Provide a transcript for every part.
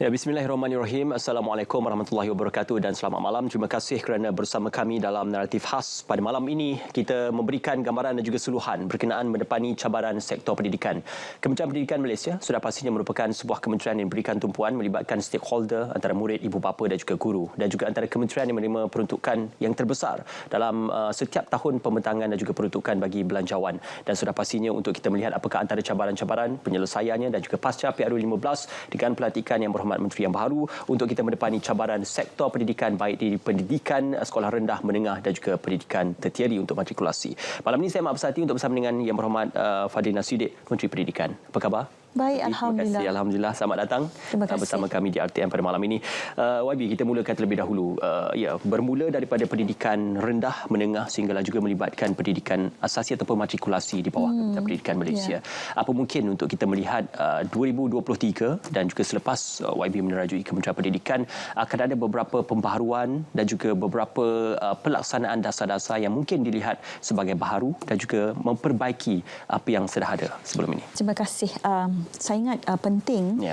Ya, bismillahirrahmanirrahim. Assalamualaikum warahmatullahi wabarakatuh dan selamat malam. Terima kasih kerana bersama kami dalam naratif khas. Pada malam ini, kita memberikan gambaran dan juga suluhan berkenaan mendepani cabaran sektor pendidikan. Kementerian Pendidikan Malaysia sudah pastinya merupakan sebuah kementerian yang memberikan tumpuan melibatkan stakeholder antara murid, ibu bapa dan juga guru, dan juga antara kementerian yang menerima peruntukan yang terbesar dalam setiap tahun pembentangan dan juga peruntukan bagi belanjawan. Dan sudah pastinya untuk kita melihat apakah antara cabaran-cabaran penyelesaiannya dan juga pasca PRU15 dengan pelantikan yang berhormat Menteri yang baru untuk kita mendepani cabaran sektor pendidikan, baik di pendidikan sekolah rendah, menengah dan juga pendidikan tertiary untuk matrikulasi. Malam ini saya amat bersatu untuk bersama dengan Yang Berhormat Fadil Nasuddin, Menteri Pendidikan. Apa khabar? Baik, Alhamdulillah. Terima kasih. Alhamdulillah. Selamat datang bersama kami di RTM pada malam ini. YB, kita mulakan terlebih dahulu. Bermula daripada pendidikan rendah, menengah sehinggalah juga melibatkan pendidikan asasi ataupun matrikulasi di bawah Kementerian Pendidikan Malaysia. Apa mungkin untuk kita melihat 2023 dan juga selepas YB menerajui Kementerian Pendidikan akan ada beberapa pembaharuan dan juga beberapa pelaksanaan dasar-dasar yang mungkin dilihat sebagai baharu dan juga memperbaiki apa yang sudah ada sebelum ini? Terima kasih. Saya ingat penting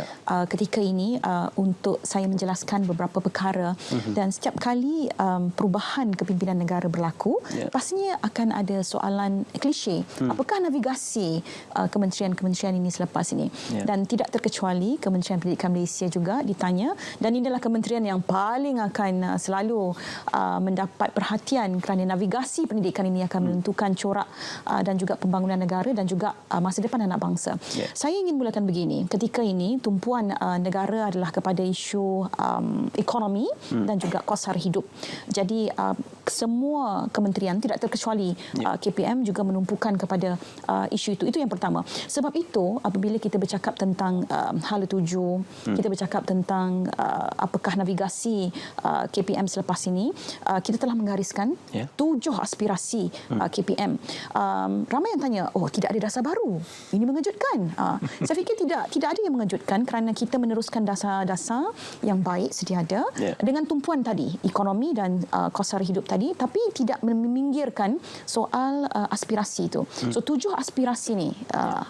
ketika ini untuk saya menjelaskan beberapa perkara dan setiap kali perubahan kepimpinan negara berlaku, pastinya akan ada soalan klise. Apakah navigasi kementerian-kementerian ini selepas ini? Dan tidak terkecuali Kementerian Pendidikan Malaysia juga ditanya, dan ini adalah kementerian yang paling akan selalu mendapat perhatian kerana navigasi pendidikan ini akan menentukan corak dan juga pembangunan negara dan juga masa depan anak bangsa. Saya ingin mulakan begini. Ketika ini tumpuan negara adalah kepada isu ekonomi dan juga kos sara hidup. Jadi semua kementerian tidak terkecuali KPM juga menumpukan kepada isu itu. Itu yang pertama. Sebab itu apabila kita bercakap tentang hala tuju, kita bercakap tentang apakah navigasi KPM selepas ini, kita telah menggariskan 7 aspirasi KPM. Ramai yang tanya, oh tidak ada dasar baru. Ini mengejutkan. Saya fikir tidak ada yang mengejutkan kerana kita meneruskan dasar-dasar yang baik sedia ada dengan tumpuan tadi, ekonomi dan kos sara hidup tadi, tapi tidak meminggirkan soal aspirasi itu. So 7 aspirasi ni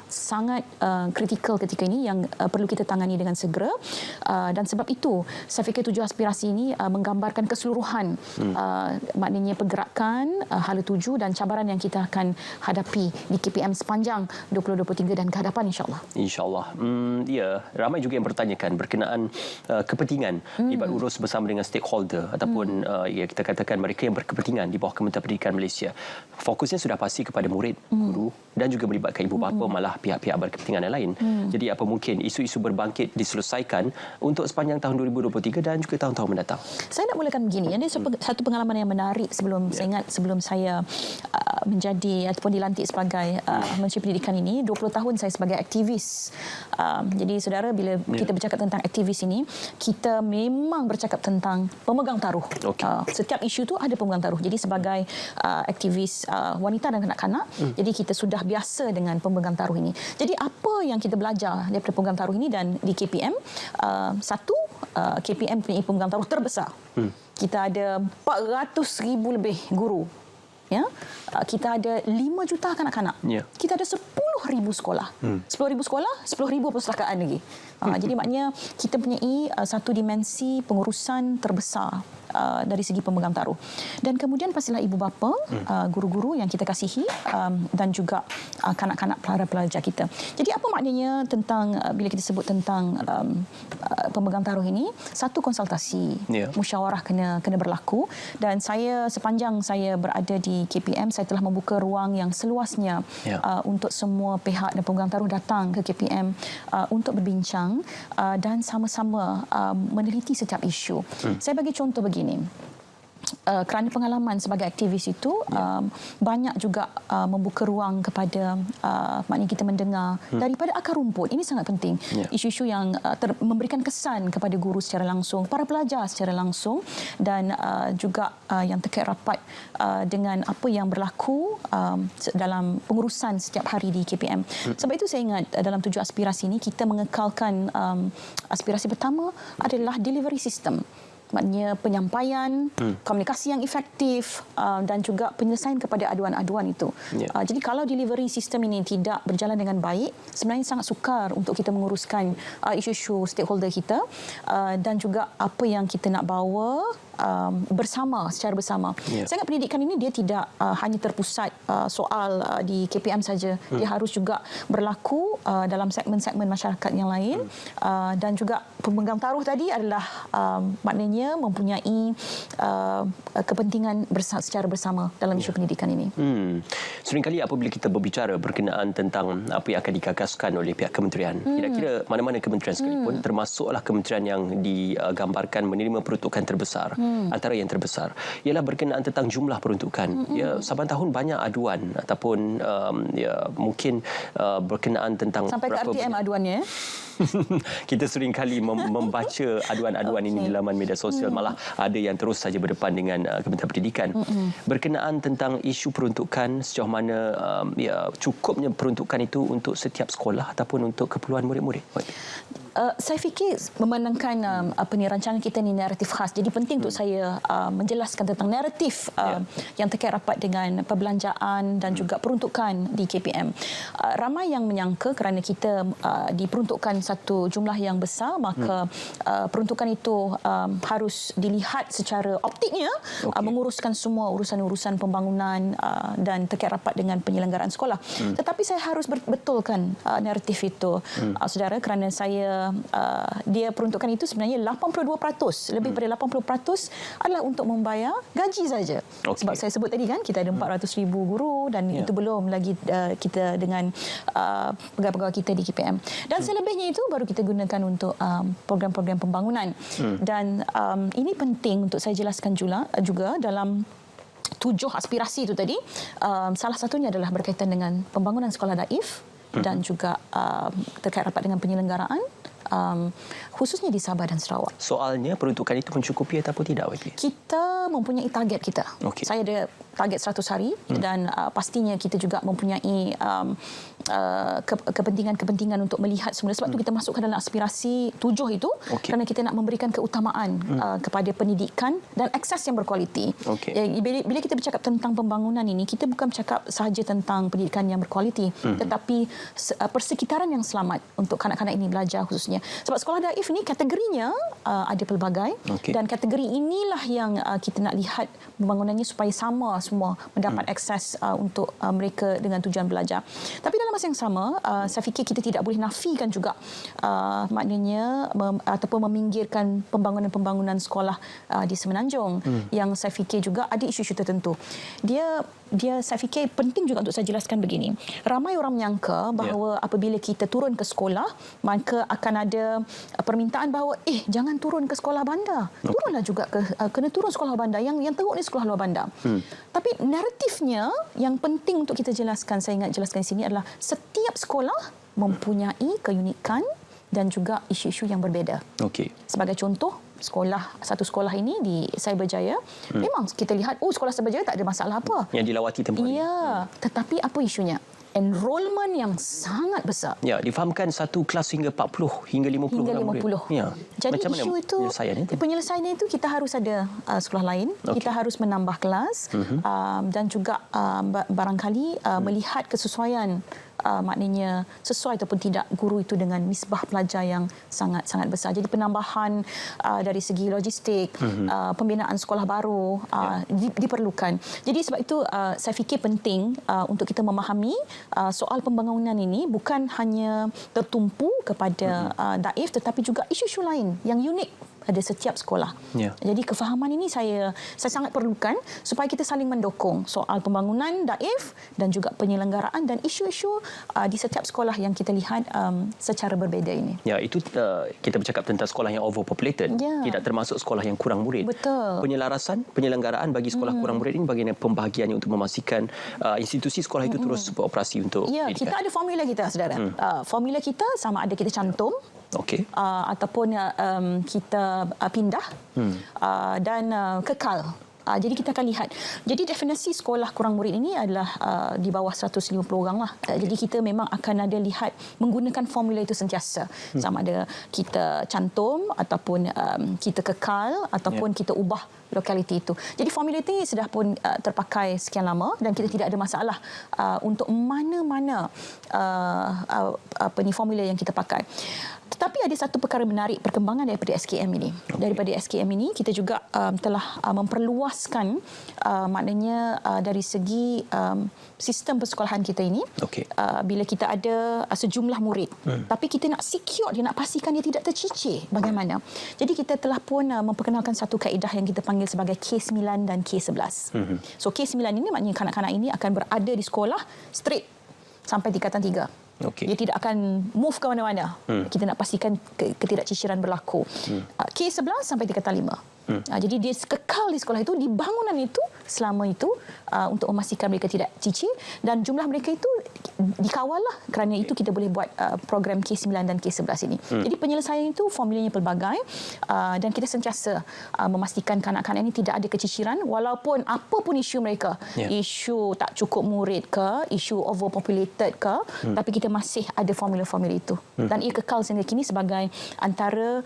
sangat kritikal ketika ini yang perlu kita tangani dengan segera, dan sebab itu saya fikir 7 aspirasi ini menggambarkan keseluruhan maknanya pergerakan hala tuju dan cabaran yang kita akan hadapi di KPM sepanjang 2023 dan ke hadapan insya-Allah. InsyaAllah. Ya, ramai juga yang bertanyakan berkenaan kepentingan libat urus bersama dengan stakeholder ataupun kita katakan mereka yang berkepentingan di bawah Kementerian Pendidikan Malaysia. Fokusnya sudah pasti kepada murid, guru dan juga melibatkan ibu bapa, malah pihak-pihak berkepentingan yang lain. Jadi apa mungkin isu-isu berbangkit diselesaikan untuk sepanjang tahun 2023 dan juga tahun-tahun mendatang? Saya nak mulakan begini. Ada satu pengalaman yang menarik sebelum saya ingat sebelum saya menjadi ataupun dilantik sebagai Menteri Pendidikan ini, 20 tahun saya sebagai aktivis. Jadi saudara, bila kita bercakap tentang aktivis ini, kita memang bercakap tentang pemegang taruh. Setiap isu tu ada pemegang taruh. Jadi sebagai aktivis wanita dan kanak-kanak, jadi kita sudah biasa dengan pemegang taruh ini. Jadi apa yang kita belajar daripada pemegang taruh ini dan di KPM, satu, KPM punya pemegang taruh terbesar. Kita ada 400,000 lebih guru. Kita ada 5 juta kanak-kanak. Kita ada 10,000 sekolah. 10,000 sekolah, 10,000 perpustakaan lagi. Jadi maknanya kita punyai satu dimensi pengurusan terbesar dari segi pemegang taruh. Dan kemudian pastilah ibu bapa, guru-guru yang kita kasihi dan juga kanak-kanak pelajar kita. Jadi apa maknanya tentang bila kita sebut tentang pemegang taruh ini? Satu, konsultasi, musyawarah kena berlaku, dan saya sepanjang saya berada di KPM saya telah membuka ruang yang seluasnya untuk semua pihak dan pemegang taruh datang ke KPM untuk berbincang dan sama-sama meneliti setiap isu. Saya bagi contoh begini. Kerana pengalaman sebagai aktivis itu banyak juga membuka ruang kepada maknanya kita mendengar daripada akar rumput. Ini sangat penting. Isu-isu yang memberikan kesan kepada guru secara langsung, para pelajar secara langsung, dan juga yang terkait rapat dengan apa yang berlaku dalam pengurusan setiap hari di KPM. Sebab itu saya ingat dalam 7 aspirasi ini kita mengekalkan aspirasi pertama adalah delivery system. maknanya penyampaian, komunikasi yang efektif dan juga penyelesaian kepada aduan-aduan itu. Jadi kalau delivery sistem ini tidak berjalan dengan baik, sebenarnya sangat sukar untuk kita menguruskan isu-isu stakeholder kita dan juga apa yang kita nak bawa secara bersama. Saya ingat pendidikan ini dia tidak hanya terpusat soal di KPM saja. Dia harus juga berlaku dalam segmen-segmen masyarakat yang lain dan juga pemegang taruh tadi adalah maknanya mempunyai kepentingan secara bersama dalam isu pendidikan ini. Seringkali apabila kita berbicara berkenaan tentang apa yang akan digagaskan oleh pihak kementerian, kira-kira mana-mana kementerian sekalipun, termasuklah kementerian yang digambarkan menerima peruntukan terbesar, antara yang terbesar, ialah berkenaan tentang jumlah peruntukan. Saban tahun banyak aduan ataupun mungkin berkenaan tentang sampai ke RTM aduannya. Kita sering kali membaca aduan-aduan ini di laman media sosial, malah ada yang terus saja berdepan dengan Kementerian Pendidikan berkenaan tentang isu peruntukan, sejauh mana cukupnya peruntukan itu untuk setiap sekolah ataupun untuk keperluan murid-murid. Saya fikir memandangkan rancangan kita ni naratif khas. Jadi penting untuk saya menjelaskan tentang naratif yang terkait rapat dengan perbelanjaan dan juga peruntukan di KPM. Ramai yang menyangka kerana kita diperuntukkan satu jumlah yang besar, maka peruntukan itu harus dilihat secara optiknya menguruskan semua urusan-urusan pembangunan dan terkait rapat dengan penyelenggaraan sekolah. Tetapi saya harus betulkan naratif itu, saudara, kerana saya dia peruntukan itu sebenarnya 82%, lebih pada 80% adalah untuk membayar gaji saja. Sebab saya sebut tadi kan kita ada 400,000 guru dan itu belum lagi kita dengan pegawai-pegawai kita di KPM. Dan selebihnya itu baru kita gunakan untuk program-program pembangunan. Dan ini penting untuk saya jelaskan juga dalam 7 aspirasi itu tadi. Salah satunya adalah berkaitan dengan pembangunan sekolah daif dan juga terkait rapat dengan penyelenggaraan, khususnya di Sabah dan Sarawak. Soalnya peruntukan itu mencukupi ataupun tidak, YB? Kita mempunyai target kita. Saya ada target 100 hari dan pastinya kita juga mempunyai kepentingan untuk melihat semula. Sebab itu kita masukkan dalam aspirasi 7 itu kerana kita nak memberikan keutamaan kepada pendidikan dan akses yang berkualiti. Bila kita bercakap tentang pembangunan ini, kita bukan bercakap sahaja tentang pendidikan yang berkualiti, tetapi persekitaran yang selamat untuk kanak-kanak ini belajar khususnya. Sebab sekolah daif ini kategorinya ada pelbagai dan kategori inilah yang kita nak lihat pembangunannya supaya sama semua mendapat akses untuk mereka dengan tujuan belajar. Tapi dalam masa yang sama, saya fikir kita tidak boleh nafikan juga maknanya ataupun meminggirkan pembangunan-pembangunan sekolah di Semenanjung yang saya fikir juga ada isu-isu tertentu. Dia saya fikir penting juga untuk saya jelaskan begini. Ramai orang menyangka bahawa apabila kita turun ke sekolah, maka akan ada permintaan bahawa jangan turun ke sekolah bandar. Turunlah juga kena turun sekolah bandar. Yang teruk ni sekolah luar bandar. Tapi naratifnya yang penting untuk kita jelaskan, saya ingat jelaskan di sini adalah setiap sekolah mempunyai keunikan dan juga isu-isu yang berbeza. Sebagai contoh, satu sekolah ini di Cyberjaya, memang kita lihat sekolah Cyberjaya tak ada masalah apa yang dilawati tempoh hari. Tetapi apa isunya? Enrolment yang sangat besar. Difahamkan satu kelas hingga 40 hingga 50. Jadi macam isu itu penyelesaiannya itu kita harus ada sekolah lain, kita harus menambah kelas dan juga barangkali melihat kesesuaian, maknanya sesuai ataupun tidak guru itu dengan nisbah pelajar yang sangat-sangat besar. Jadi penambahan dari segi logistik, pembinaan sekolah baru diperlukan. Jadi sebab itu saya fikir penting untuk kita memahami soal pembangunan ini bukan hanya tertumpu kepada daif, tetapi juga isu-isu lain yang unik pada setiap sekolah. Jadi kefahaman ini saya sangat perlukan supaya kita saling mendukung soal pembangunan daif dan juga penyelenggaraan dan isu-isu di setiap sekolah yang kita lihat secara berbeza ini. Itu kita bercakap tentang sekolah yang overpopulated, tidak termasuk sekolah yang kurang murid. Betul. Penyelarasan, penyelenggaraan bagi sekolah kurang murid ini bagaimana pembahagiannya untuk memastikan institusi sekolah itu terus beroperasi untuk pendidikan? Kita ada formula kita, saudara. Formula kita sama ada kita cantum ataupun kita pindah dan kekal Jadi kita akan lihat. Jadi definisi sekolah kurang murid ini adalah di bawah 150 orang lah. Jadi kita memang akan ada lihat menggunakan formula itu sentiasa. Sama ada kita cantum ataupun kita kekal ataupun kita ubah lokaliti itu. Jadi formula itu sudah pun terpakai sekian lama dan kita tidak ada masalah untuk mana-mana formula yang kita pakai. Tetapi ada satu perkara menarik perkembangan daripada SKM ini. Daripada SKM ini kita juga telah memperluaskan maknanya dari segi sistem persekolahan kita ini. Bila kita ada sejumlah murid, tapi kita nak secure dia, nak pastikan dia tidak tercicir. Bagaimana? Jadi kita telah pun memperkenalkan satu kaedah yang kita panggil sebagai K9 dan K11. So K9 ini maknanya kanak-kanak ini akan berada di sekolah straight sampai tingkatan 3. Dia tidak akan move ke mana-mana. Kita nak pastikan ketidakciciran berlaku. K11 sampai tingkatan 5. Jadi dia kekal di sekolah itu, di bangunan itu selama itu untuk memastikan mereka tidak cicir dan jumlah mereka itu dikawal lah. Kerana itu kita boleh buat program K9 dan K11 ini. Jadi penyelesaian itu formulanya pelbagai dan kita sentiasa memastikan kanak-kanak ini tidak ada keciciran walaupun apapun isu mereka. Isu tak cukup murid ke, isu overpopulated ke, tapi kita masih ada formula-formula itu. Dan ia kekal sehingga kini sebagai antara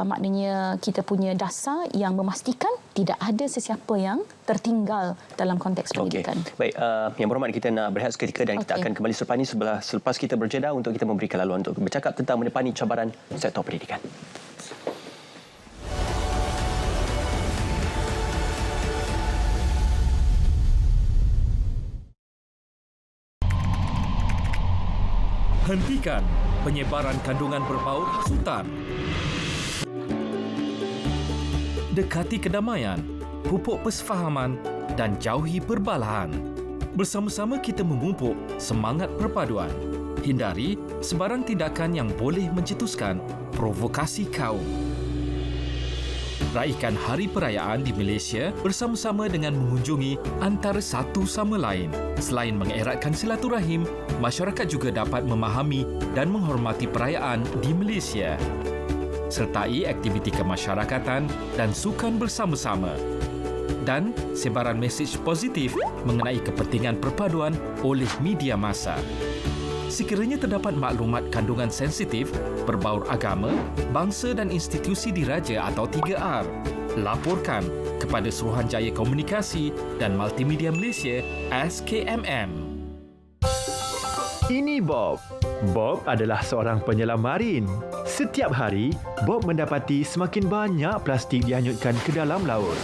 maknanya kita punya dasar yang memastikan tidak ada sesiapa yang tertinggal dalam konteks pendidikan. Baik, Yang Berhormat, kita nak berehat seketika dan kita akan kembali selepas ini selepas kita berjeda untuk kita memberikan laluan untuk bercakap tentang menepani cabaran sektor pendidikan. Hentikan penyebaran kandungan berbau hasutan. Dekati kedamaian, pupuk persefahaman dan jauhi perbalahan. Bersama-sama kita memupuk semangat perpaduan. Hindari sebarang tindakan yang boleh mencetuskan provokasi kaum. Raikan hari perayaan di Malaysia bersama-sama dengan mengunjungi antara satu sama lain. Selain mengeratkan silaturahim, masyarakat juga dapat memahami dan menghormati perayaan di Malaysia. Sertai aktiviti kemasyarakatan dan sukan bersama-sama. Dan sebaran mesej positif mengenai kepentingan perpaduan oleh media massa. Sekiranya terdapat maklumat kandungan sensitif, berbaur agama, bangsa dan institusi diraja atau 3R, laporkan kepada Suruhanjaya Komunikasi dan Multimedia Malaysia SKMM. Ini Bob. Bob adalah seorang penyelam marin. Setiap hari, Bob mendapati semakin banyak plastik dihanyutkan ke dalam laut.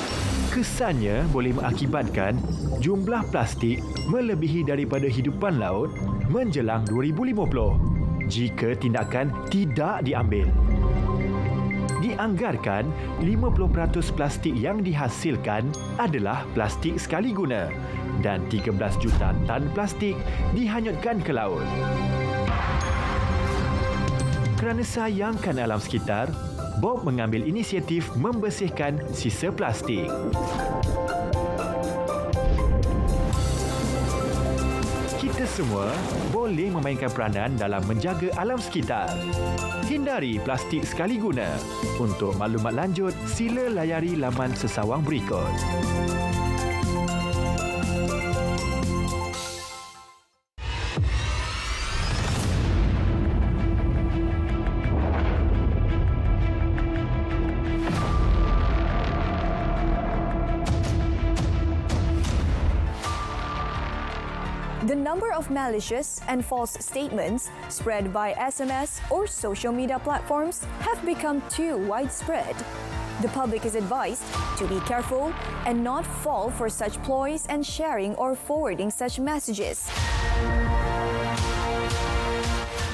Kesannya boleh mengakibatkan jumlah plastik melebihi daripada hidupan laut menjelang 2050 jika tindakan tidak diambil. Dianggarkan 50% plastik yang dihasilkan adalah plastik sekali guna dan 13 juta tan plastik dihanyutkan ke laut. Kerana sayangkan alam sekitar, Bob mengambil inisiatif membersihkan sisa plastik. Kita semua boleh memainkan peranan dalam menjaga alam sekitar. Hindari plastik sekali guna. Untuk maklumat lanjut, sila layari laman sesawang berikut. The number of malicious and false statements spread by SMS or social media platforms have become too widespread. The public is advised to be careful and not fall for such ploys and sharing or forwarding such messages.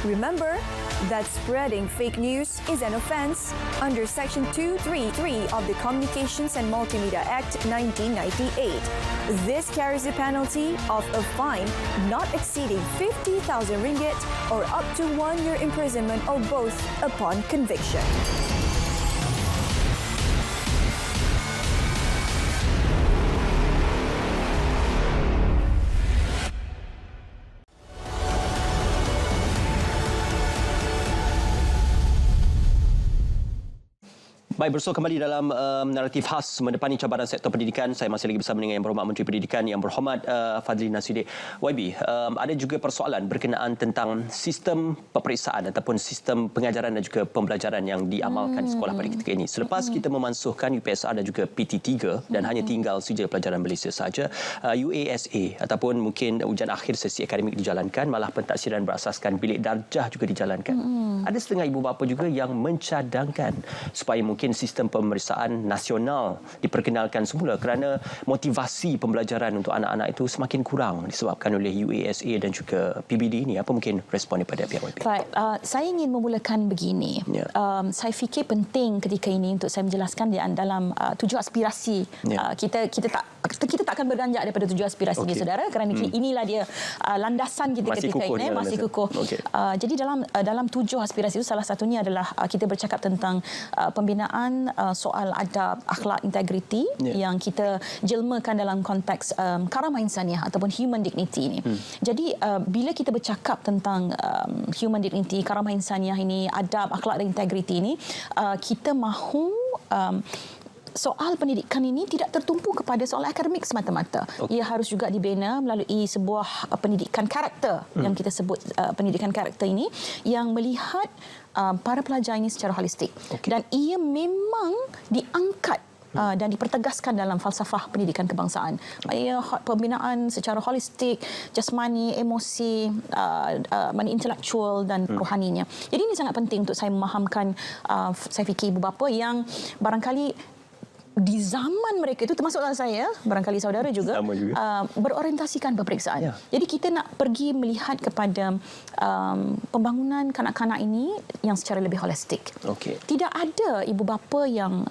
Remember that spreading fake news is an offence under Section 233 of the Communications and Multimedia Act 1998. This carries a penalty of a fine not exceeding 50,000 ringgit or up to 1 year imprisonment or both upon conviction. Baik, bersua kembali dalam naratif khas mendepani cabaran sektor pendidikan. Saya masih lagi bersama dengan Yang Berhormat Menteri Pendidikan Yang Berhormat Fadli Nasuddin. YB, ada juga persoalan berkenaan tentang sistem peperiksaan ataupun sistem pengajaran dan juga pembelajaran yang diamalkan di sekolah pada ketika ini. Selepas kita memansuhkan UPSR dan juga PT3 dan hanya tinggal saja pelajaran Malaysia saja, UASA ataupun mungkin ujian akhir sesi akademik dijalankan, malah pentaksiran berasaskan bilik darjah juga dijalankan. Ada setengah ibu bapa juga yang mencadangkan supaya mungkin sistem pemeriksaan nasional diperkenalkan semula kerana motivasi pembelajaran untuk anak-anak itu semakin kurang disebabkan oleh UASA dan juga PBD ini. Apa mungkin respon daripada pihak YB? Baik, saya ingin memulakan begini. Saya fikir penting ketika ini untuk saya menjelaskan dalam 7 aspirasi. Kita tak akan beranjak daripada 7 aspirasi ini, saudara, kerana inilah dia landasan kita masih ketika ini masih kukuh. Jadi dalam 7 aspirasi itu salah satunya adalah kita bercakap tentang pembinaan soal adab, akhlak, integriti yang kita jelmakan dalam konteks karamah insaniah ataupun human dignity ini. Jadi bila kita bercakap tentang human dignity, karamah insaniah ini, adab, akhlak dan integriti ini, kita mahu soal pendidikan ini tidak tertumpu kepada soal akademik semata-mata. Ia harus juga dibina melalui sebuah pendidikan karakter yang kita sebut pendidikan karakter ini, yang melihat para pelajar ini secara holistik. Dan ia memang diangkat dan dipertegaskan dalam falsafah pendidikan kebangsaan. Ia pembinaan secara holistik, jasmani, emosi, intelektual dan rohaninya. Jadi ini sangat penting untuk saya memahamkan, saya fikir ibu bapa yang barangkali di zaman mereka itu, termasuklah saya, barangkali saudara juga, berorientasikan peperiksaan. Jadi kita nak pergi melihat kepada pembangunan kanak-kanak ini yang secara lebih holistik. Tidak ada ibu bapa yang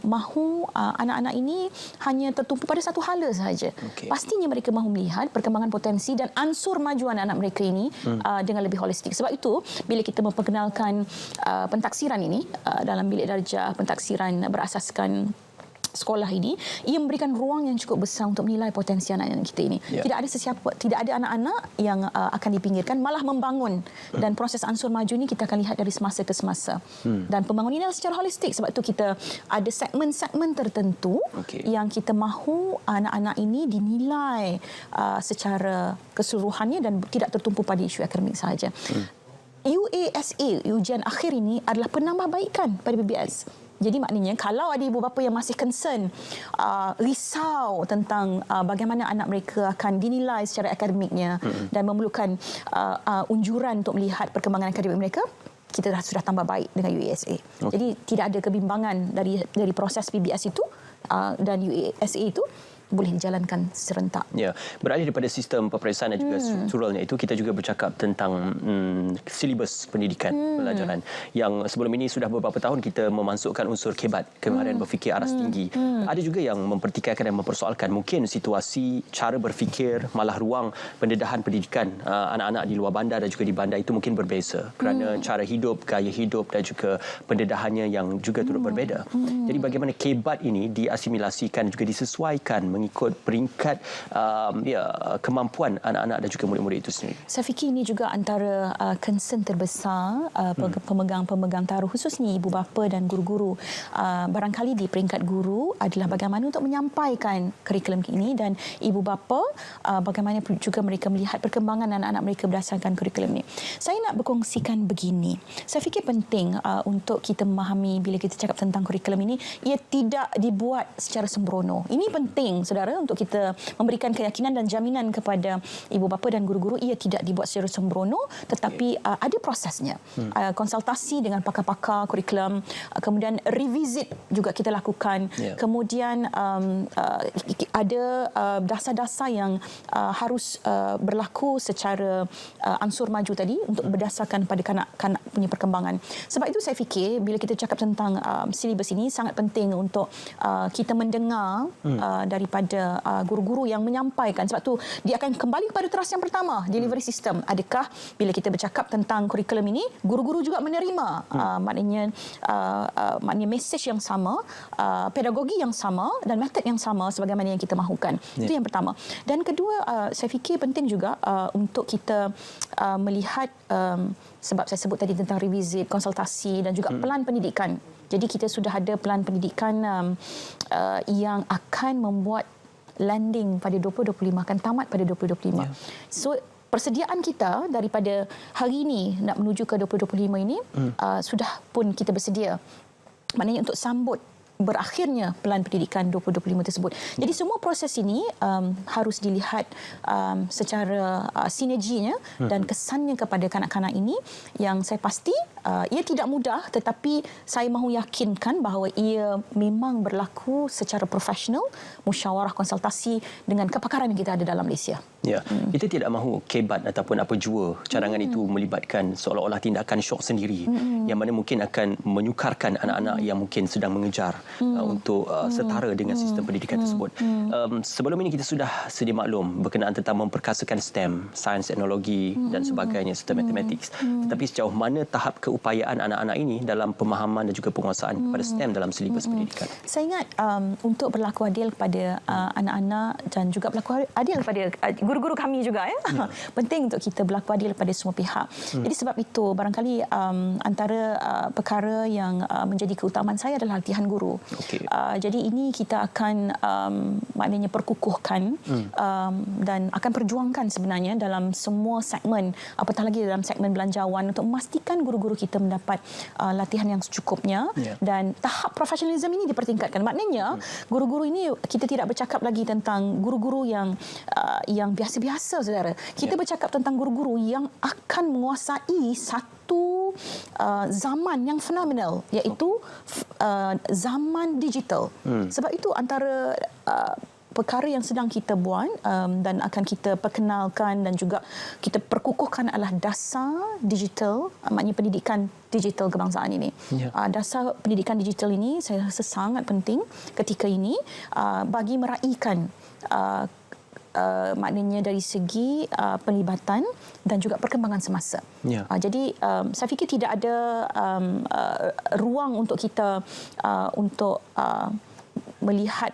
mahu anak-anak ini hanya tertumpu pada satu hala sahaja. Pastinya mereka mahu melihat perkembangan potensi dan ansur maju anak-anak mereka ini dengan lebih holistik. Sebab itu, bila kita memperkenalkan pentaksiran ini dalam bilik darjah pentaksiran berasaskan sekolah ini, ia memberikan ruang yang cukup besar untuk menilai potensi anak-anak kita ini. Tidak ada anak-anak yang akan dipinggirkan, malah membangun. Dan proses ansur maju ini kita akan lihat dari semasa ke semasa. Dan pembangunan ini adalah secara holistik. Sebab itu kita ada segmen-segmen tertentu yang kita mahu anak-anak ini dinilai secara keseluruhannya dan tidak tertumpu pada isu akademik sahaja. UASA, ujian akhir ini, adalah penambahbaikan pada PBS. Jadi maknanya kalau ada ibu bapa yang masih concern, risau tentang bagaimana anak mereka akan dinilai secara akademiknya dan memerlukan unjuran untuk melihat perkembangan akademik mereka, kita sudah tambah baik dengan UASA. Jadi tidak ada kebimbangan dari proses PBS itu dan UASA itu boleh dijalankan serentak. Beralih daripada sistem peperiksaan dan juga strukturalnya itu, kita juga bercakap tentang silibus pendidikan pelajaran yang sebelum ini sudah beberapa tahun kita memasukkan unsur kebat, kemahiran berfikir aras tinggi. Ada juga yang mempertikaikan dan mempersoalkan mungkin situasi cara berfikir, malah ruang pendedahan pendidikan anak-anak di luar bandar dan juga di bandar itu mungkin berbeza kerana cara hidup, gaya hidup dan juga pendedahannya yang juga turut berbeza. Jadi bagaimana kebat ini diasimilasikan juga disesuaikan mengikut peringkat kemampuan anak-anak dan juga murid-murid itu sendiri. Saya fikir ini juga antara concern terbesar pemegang-pemegang taruh, khususnya ibu bapa dan guru-guru. Barangkali di peringkat guru adalah bagaimana untuk menyampaikan kurikulum ini, dan ibu bapa bagaimana juga mereka melihat perkembangan anak-anak mereka berdasarkan kurikulum ini. Saya nak berkongsikan begini. Saya fikir penting untuk kita memahami bila kita cakap tentang kurikulum ini, ia tidak dibuat secara sembrono. Ini penting, saudara, untuk kita memberikan keyakinan dan jaminan kepada ibu bapa dan guru-guru. Ia tidak dibuat secara sembrono, tetapi ada prosesnya. Konsultasi dengan pakar-pakar kurikulum, kemudian revisit juga kita lakukan. Kemudian ada dasar-dasar yang harus berlaku secara ansur maju tadi untuk berdasarkan pada kanak-kanak punya perkembangan. Sebab itu saya fikir bila kita cakap tentang silibus ini, sangat penting untuk kita mendengar daripada guru-guru yang menyampaikan. Sebab tu dia akan kembali kepada teras yang pertama, delivery system. Adakah bila kita bercakap tentang kurikulum ini, guru-guru juga menerima maknanya mesej yang sama, pedagogi yang sama dan metod yang sama sebagaimana yang kita mahukan. Itu yang pertama. Dan kedua, saya fikir penting juga untuk kita melihat, sebab saya sebut tadi tentang revisit, konsultasi dan juga pelan pendidikan. Jadi kita sudah ada pelan pendidikan yang akan membuat landing pada 2025, akan tamat pada 2025. So persediaan kita daripada hari ini nak menuju ke 2025 ini sudah pun kita bersedia. Maknanya untuk sambut berakhirnya pelan pendidikan 2025 tersebut. Jadi semua proses ini harus dilihat secara sinerginya dan kesannya kepada kanak-kanak ini yang saya pasti ia tidak mudah, tetapi saya mahu yakinkan bahawa ia memang berlaku secara profesional, musyawarah konsultasi dengan kepakaran yang kita ada dalam Malaysia. Ya, kita tidak mahu kebat ataupun apa jua cadangan itu melibatkan seolah-olah tindakan syok sendiri yang mana mungkin akan menyukarkan anak-anak yang mungkin sedang mengejar untuk setara dengan sistem pendidikan tersebut. Sebelum ini kita sudah sedia maklum berkenaan tentang memperkasakan STEM, sains, teknologi dan sebagainya serta matematik. Tetapi sejauh mana tahap keupayaan anak-anak ini dalam pemahaman dan juga penguasaan kepada STEM dalam silibus pendidikan? Saya ingat untuk berlaku adil kepada anak-anak dan juga berlaku adil kepada guru-guru kami juga penting untuk kita berlaku adil kepada semua pihak. Jadi sebab itu barangkali antara perkara yang menjadi keutamaan saya adalah latihan guru. Jadi ini kita akan maknanya perkukuhkan dan akan perjuangkan sebenarnya dalam semua segmen, apatah lagi dalam segmen belanjawan untuk memastikan guru-guru kita mendapat latihan yang secukupnya dan tahap profesionalisme ini dipertingkatkan. Maknanya guru-guru ini kita tidak bercakap lagi tentang guru-guru yang biasa-biasa, saudara. Kita bercakap tentang guru-guru yang akan menguasai satu zaman yang fenomenal, iaitu zaman digital. Sebab itu antara perkara yang sedang kita buat dan akan kita perkenalkan dan juga kita perkukuhkan adalah dasar digital, maknanya pendidikan digital kebangsaan ini. Dasar pendidikan digital ini saya rasa sangat penting ketika ini bagi meraihkan maknanya dari segi penglibatan dan juga perkembangan semasa. Jadi saya fikir tidak ada ruang untuk kita untuk melihat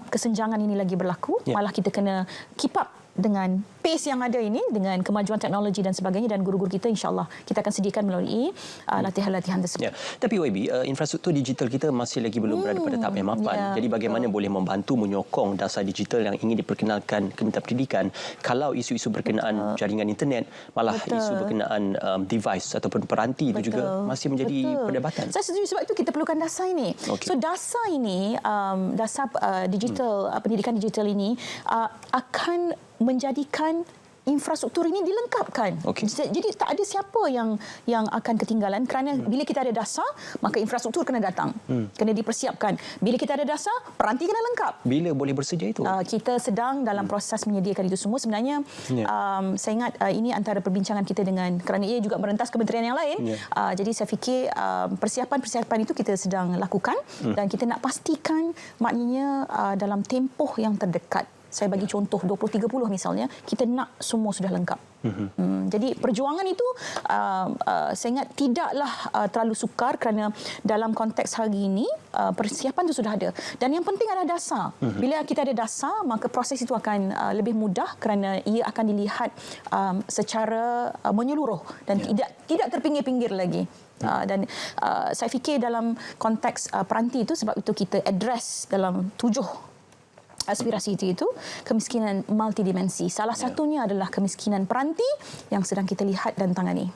kesenjangan ini lagi berlaku. Malah kita kena keep up dengan pace yang ada ini, dengan kemajuan teknologi dan sebagainya, dan guru-guru kita insya-Allah kita akan sediakan melalui latihan-latihan tersebut. Tapi YB, infrastruktur digital kita masih lagi belum berada pada tahap yang mapan. Jadi bagaimana boleh membantu menyokong dasar digital yang ingin diperkenalkan Kementerian Pendidikan kalau isu-isu berkenaan jaringan internet, malah isu berkenaan device ataupun peranti itu juga masih menjadi perdebatan. Saya setuju, sebab itu kita perlukan dasar ini. So dasar ini, dasar digital, pendidikan digital ini akan menjadikan infrastruktur ini dilengkapkan. Jadi tak ada siapa yang akan ketinggalan, kerana bila kita ada dasar, maka infrastruktur kena datang. Kena dipersiapkan. Bila kita ada dasar, peranti kena lengkap. Bila boleh bersedia itu? Kita sedang dalam proses menyediakan itu semua. Sebenarnya saya ingat ini antara perbincangan kita dengan, kerana ia juga merentas kementerian yang lain. Jadi saya fikir persiapan-persiapan itu kita sedang lakukan dan kita nak pastikan maknanya dalam tempoh yang terdekat. Saya bagi contoh 2030 misalnya, kita nak semua sudah lengkap. Jadi perjuangan itu saya ingat tidaklah terlalu sukar, kerana dalam konteks hari ini persiapan itu sudah ada. Dan yang penting adalah dasar. Bila kita ada dasar, maka proses itu akan lebih mudah, kerana ia akan dilihat secara menyeluruh dan tidak terpinggir-pinggir lagi. Dan saya fikir dalam konteks peranti itu, sebab itu kita address dalam 7 aspirasi itu kemiskinan multidimensi. Salah satunya adalah kemiskinan peranti yang sedang kita lihat dan tangani.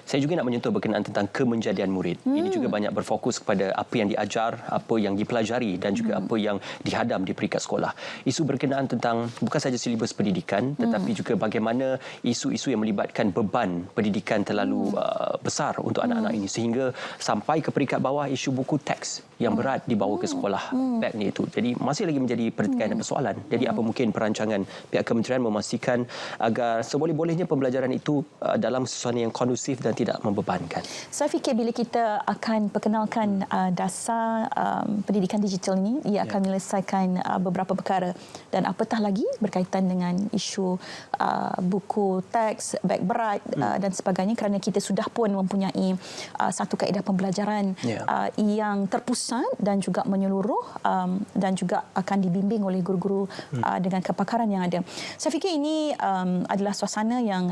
Saya juga nak menyentuh berkenaan tentang kemenjadian murid. Ini juga banyak berfokus kepada apa yang diajar, apa yang dipelajari dan juga apa yang dihadam di peringkat sekolah. Isu berkenaan tentang bukan sahaja silibus pendidikan, tetapi juga bagaimana isu-isu yang melibatkan beban pendidikan terlalu besar untuk anak-anak ini, sehingga sampai ke peringkat bawah isu buku teks yang berat dibawa ke sekolah. Bagnya itu. Jadi masih lagi menjadi dan persoalan. Jadi apa mungkin perancangan pihak kementerian memastikan agar seboleh-bolehnya pembelajaran itu dalam suasana yang kondusif dan tidak membebankan? Saya fikir bila kita akan perkenalkan dasar pendidikan digital ini, ia akan menyelesaikan beberapa perkara, dan apatah lagi berkaitan dengan isu buku teks, beg berat dan sebagainya, kerana kita sudah pun mempunyai satu kaedah pembelajaran yang terpusat dan juga menyeluruh dan juga akan dibimbing oleh guru-guru dengan kepakaran yang ada. Saya fikir ini adalah suasana yang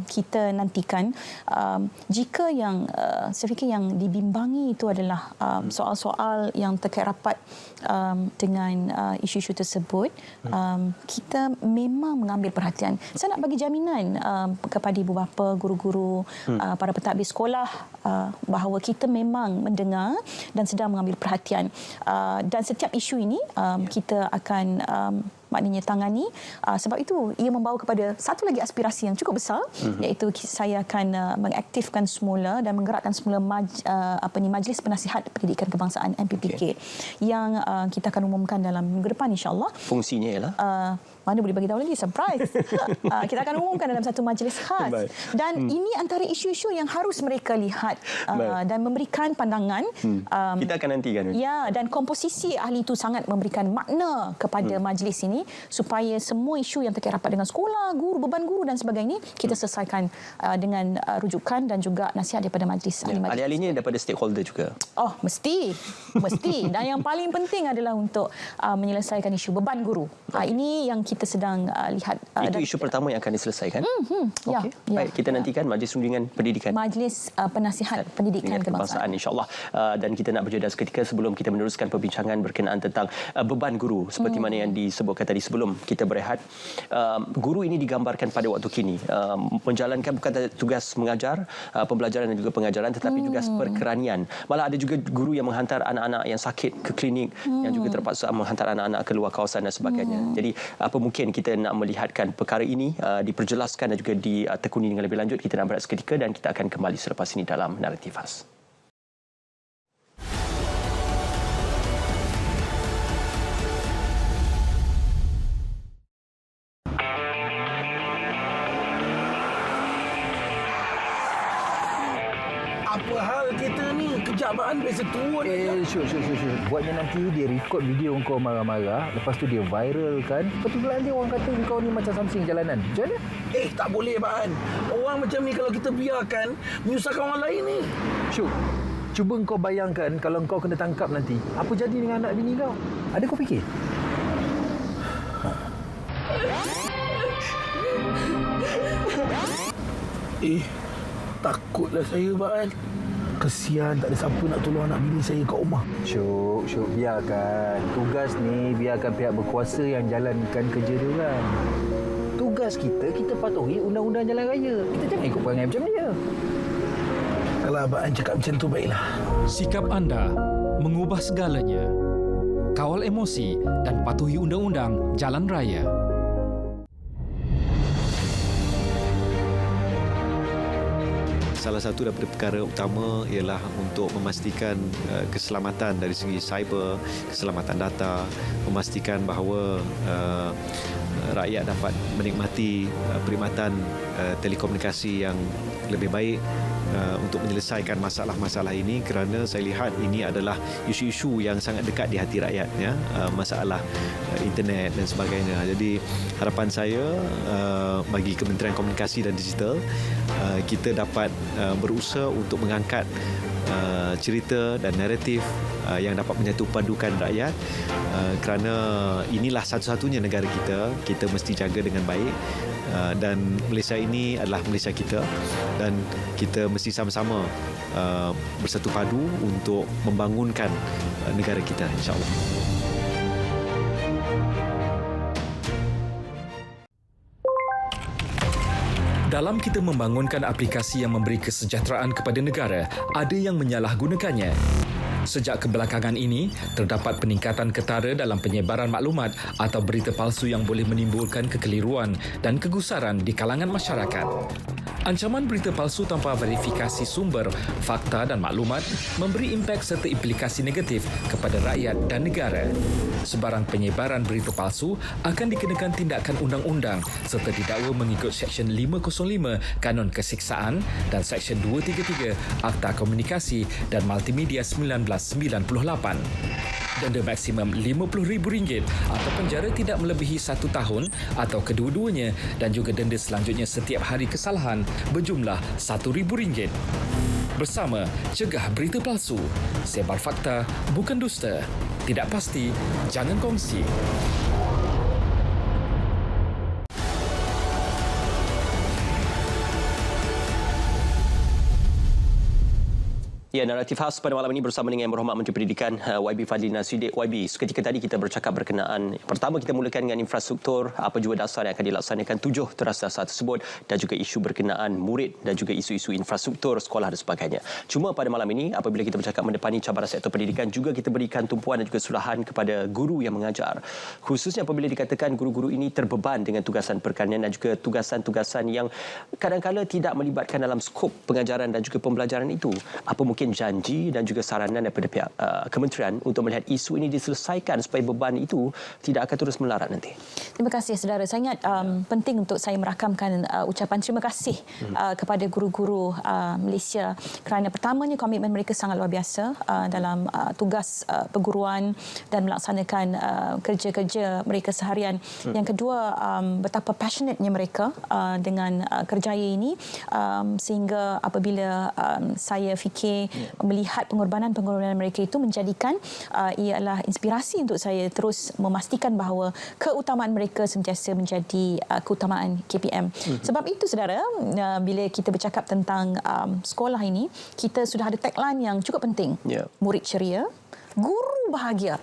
kita nantikan jika yang saya fikir yang dibimbangi itu adalah soal-soal yang terkait rapat dengan isu-isu tersebut. Kita memang mengambil perhatian. Saya nak bagi jaminan kepada ibu bapa, guru-guru, para pentadbir sekolah bahawa kita memang mendengar dan sedang mengambil perhatian. Dan setiap isu ini kita akan maknanya tangani. Sebab itu ia membawa kepada satu lagi aspirasi yang cukup besar, iaitu saya akan mengaktifkan semula dan menggerakkan semula Majlis Penasihat Pendidikan Kebangsaan MPPK yang kita akan umumkan dalam minggu depan insya-Allah. Fungsinya ialah mana boleh bagi tahu lagi, surprise. Kita akan umumkan dalam satu majlis khas. Dan ini antara isu-isu yang harus mereka lihat dan memberikan pandangan. Kita akan nantikan. Ya, dan komposisi ahli itu sangat memberikan makna kepada majlis ini supaya semua isu yang terkait rapat dengan sekolah, guru, beban guru dan sebagainya kita selesaikan dengan rujukan dan juga nasihat daripada majlis. Ahli-ahlinya daripada stakeholder juga. Oh, mesti. Dan yang paling penting adalah untuk menyelesaikan isu beban guru. Ini yang kita sedang lihat. Itu isu pertama yang akan diselesaikan. Okay. Baik, kita nantikan Majlis Rundingan Pendidikan. Majlis Penasihat Pendidikan Kebangsaan. InsyaAllah. Dan kita nak berjeda seketika sebelum kita meneruskan perbincangan berkenaan tentang beban guru seperti mana yang disebutkan tadi sebelum kita berehat. Guru ini digambarkan pada waktu kini menjalankan bukan tugas mengajar, pembelajaran dan juga pengajaran, tetapi juga perkeranian. Malah ada juga guru yang menghantar anak-anak yang sakit ke klinik, yang juga terpaksa menghantar anak-anak ke luar kawasan dan sebagainya. Jadi apa mungkin kita nak melihatkan perkara ini diperjelaskan dan juga ditekuni dengan lebih lanjut. Kita nak berehat seketika dan kita akan kembali selepas ini dalam Naratif Khas. Apa hal kita ni? Kejabaan biasa turun. Syuk. Buatnya nanti dia record video kau marah-marah. Lepas tu dia viral kan. Lepas tu nanti orang kata kau ni macam something jalanan. Macam mana? Tak boleh, Baan. Orang macam ni kalau kita biarkan, menyusahkan orang lain ni. Syuk, cuba kau bayangkan kalau kau kena tangkap nanti. Apa jadi dengan anak bini kau? Ada kau fikir? Takutlah saya, Baan. Kesian tak ada siapa nak tolong anak bini saya kat rumah. Syuk, biarkan. Tugas ni biarkan pihak berkuasa yang jalankan kerja dia orang. Tugas kita patuhi undang-undang jalan raya. Kita jangan ikut perangai macam dia. Kalau Abang cakap macam tu, baiklah. Sikap anda mengubah segalanya. Kawal emosi dan patuhi undang-undang jalan raya. Salah satu daripada perkara utama ialah untuk memastikan keselamatan dari segi cyber, keselamatan data, memastikan bahawa rakyat dapat menikmati perkhidmatan telekomunikasi yang lebih baik untuk menyelesaikan masalah-masalah ini, kerana saya lihat ini adalah isu-isu yang sangat dekat di hati rakyat, ya, masalah internet dan sebagainya. Jadi harapan saya bagi Kementerian Komunikasi dan Digital, kita dapat berusaha untuk mengangkat cerita dan naratif yang dapat menyatu padukan rakyat, kerana inilah satu-satunya negara kita mesti jaga dengan baik, dan Malaysia ini adalah Malaysia kita dan kita mesti sama-sama bersatu padu untuk membangunkan negara kita, insya-Allah. Dalam kita membangunkan aplikasi yang memberi kesejahteraan kepada negara, ada yang menyalahgunakannya. Sejak kebelakangan ini, terdapat peningkatan ketara dalam penyebaran maklumat atau berita palsu yang boleh menimbulkan kekeliruan dan kegusaran di kalangan masyarakat. Ancaman berita palsu tanpa verifikasi sumber, fakta dan maklumat memberi impak serta implikasi negatif kepada rakyat dan negara. Sebarang penyebaran berita palsu akan dikenakan tindakan undang-undang serta didakwa mengikut Seksyen 505 Kanun Kesiksaan dan Seksyen 233 Akta Komunikasi dan Multimedia 1998. Denda maksimum RM50,000 atau penjara tidak melebihi 1 tahun atau kedua-duanya, dan juga denda selanjutnya setiap hari kesalahan berjumlah RM1,000. Bersama, cegah berita palsu. Sebar fakta, bukan dusta. Tidak pasti, jangan kongsi. Ya, naratif khas pada malam ini bersama dengan Yang Berhormat Menteri Pendidikan YB Fadli Nasuddin. YB, seketika tadi kita bercakap berkenaan, pertama kita mulakan dengan infrastruktur, apa jua dasar yang akan dilaksanakan 7 teras dasar tersebut dan juga isu berkenaan murid dan juga isu-isu infrastruktur sekolah dan sebagainya. Cuma pada malam ini apabila kita bercakap mendepani cabaran sektor pendidikan, juga kita berikan tumpuan dan juga surahan kepada guru yang mengajar. Khususnya apabila dikatakan guru-guru ini terbeban dengan tugasan perkanian dan juga tugasan-tugasan yang kadang-kala tidak melibatkan dalam skop pengajaran dan juga pembelajaran itu. Apa mungkin janji dan juga saranan daripada pihak kementerian untuk melihat isu ini diselesaikan supaya beban itu tidak akan terus melarat nanti? Terima kasih saudara. Saya ingat penting untuk saya merakamkan ucapan terima kasih kepada guru-guru Malaysia kerana pertamanya komitmen mereka sangat luar biasa dalam tugas perguruan dan melaksanakan kerja-kerja mereka seharian. Yang kedua, betapa passionate-nya mereka dengan kerjaya ini sehingga apabila saya fikir melihat pengorbanan-pengorbanan mereka itu menjadikan ialah inspirasi untuk saya terus memastikan bahawa keutamaan mereka sentiasa menjadi keutamaan KPM. Sebab itu saudara, bila kita bercakap tentang sekolah ini, kita sudah ada tagline yang cukup penting. Murid ceria, guru bahagia.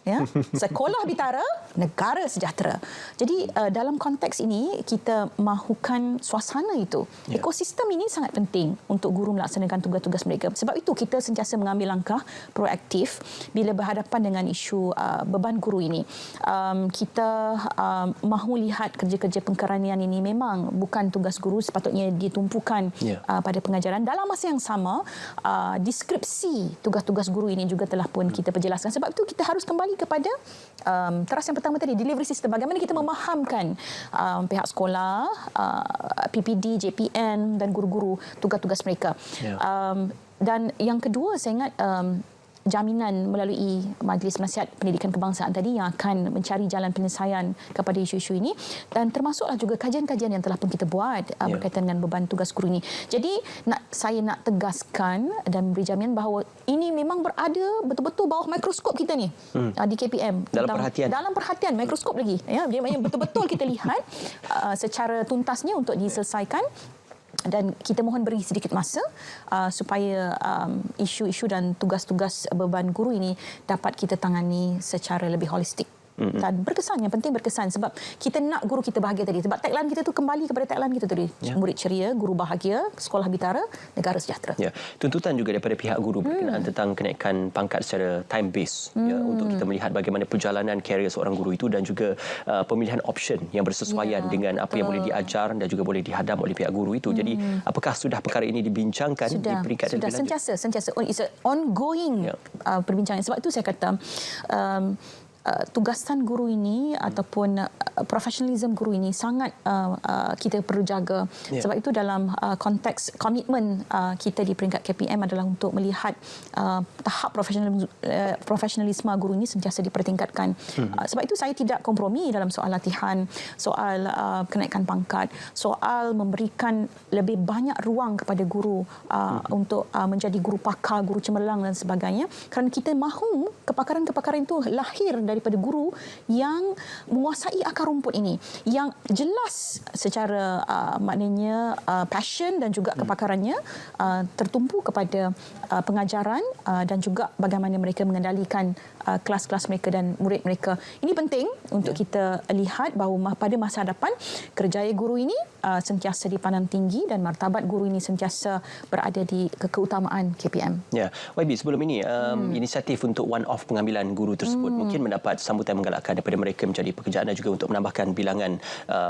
Ya, sekolah bitara, negara sejahtera. Jadi dalam konteks ini kita mahukan suasana itu. Ekosistem ini sangat penting untuk guru melaksanakan tugas-tugas mereka. Sebab itu kita sentiasa mengambil langkah proaktif bila berhadapan dengan isu beban guru ini. Kita mahu lihat kerja-kerja pengkeranian ini memang bukan tugas guru, sepatutnya ditumpukan pada pengajaran. Dalam masa yang sama, deskripsi tugas-tugas guru ini juga telah pun kita perjelaskan. Sebab itu kita harus kembali kepada teras yang pertama tadi, delivery system. Bagaimana kita memahamkan pihak sekolah, PPD, JPN dan guru-guru tugas-tugas mereka. Dan yang kedua, saya ingat jaminan melalui Majlis Penasihat Pendidikan Kebangsaan tadi yang akan mencari jalan penyelesaian kepada isu-isu ini, dan termasuklah juga kajian-kajian yang telah pun kita buat berkaitan dengan beban tugas guru ini. Jadi saya nak tegaskan dan memberi jaminan bahawa ini memang berada betul-betul bawah mikroskop kita ni di KPM. Dalam perhatian mikroskop lagi. Ya, dia betul-betul kita lihat secara tuntasnya untuk diselesaikan. Dan kita mohon beri sedikit masa supaya isu-isu dan tugas-tugas beban guru ini dapat kita tangani secara lebih holistik. Dan berkesan, yang penting berkesan, sebab kita nak guru kita bahagia tadi. Sebab tagline kita tu kembali kepada tagline kita tadi. Murid ceria, guru bahagia, sekolah bitara, negara sejahtera. Tuntutan juga daripada pihak guru berkenaan tentang kenaikan pangkat secara time base untuk kita melihat bagaimana perjalanan karier seorang guru itu dan juga pemilihan option yang bersesuaian dengan apa yang boleh diajar dan juga boleh dihadam oleh pihak guru itu. Jadi apakah sudah perkara ini dibincangkan di peringkat sudah sentiasa it's an ongoing perbincangan. Sebab itu saya kata tugasan guru ini ataupun profesionalism guru ini sangat kita perlu jaga. Sebab itu dalam konteks komitmen kita di peringkat KPM adalah untuk melihat tahap profesionalisme guru ini sentiasa dipertingkatkan. Sebab itu saya tidak kompromi dalam soal latihan, soal kenaikan pangkat, soal memberikan lebih banyak ruang kepada guru untuk menjadi guru pakar, guru cemerlang dan sebagainya, kerana kita mahu kepakaran-kepakaran itu lahir daripada guru yang menguasai akar rumput ini, yang jelas secara maknanya passion dan juga kepakarannya tertumpu kepada pengajaran dan juga bagaimana mereka mengendalikan kelas-kelas mereka dan murid mereka. Ini penting untuk kita lihat bahawa pada masa hadapan kerjaya guru ini sentiasa dipandang tinggi dan martabat guru ini sentiasa berada di keutamaan KPM. YB, sebelum ini inisiatif untuk one-off pengambilan guru tersebut mungkin mendapat sambutan menggalakkan daripada mereka mencari pekerjaan dan juga untuk menambahkan bilangan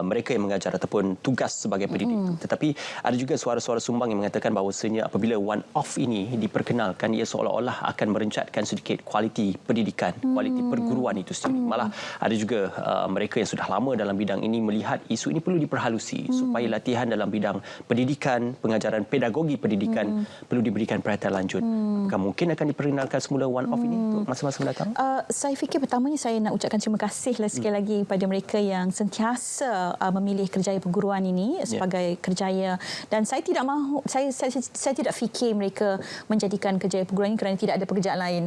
mereka yang mengajar ataupun tugas sebagai pendidik. Tetapi ada juga suara-suara sumbang yang mengatakan bahawasanya apabila one-off ini diperkenalkan, ia seolah-olah akan merencatkan sedikit kualiti pendidikan, kualiti perguruan itu sendiri. Malah ada juga mereka yang sudah lama dalam bidang ini melihat isu ini perlu diperhalusi supaya latihan dalam bidang pendidikan, pengajaran pedagogi pendidikan perlu diberikan perhatian lanjut. Apakah mungkin akan diperkenalkan semula one-off ini untuk masa-masa mendatang? Saya fikir pertama pertamanya saya nak ucapkan terima kasih sekali lagi kepada mereka yang sentiasa memilih kerjaya perguruan ini sebagai kerjaya, dan saya tidak mahu, saya tidak fikir mereka menjadikan kerjaya perguruan ini kerana tidak ada pekerjaan lain.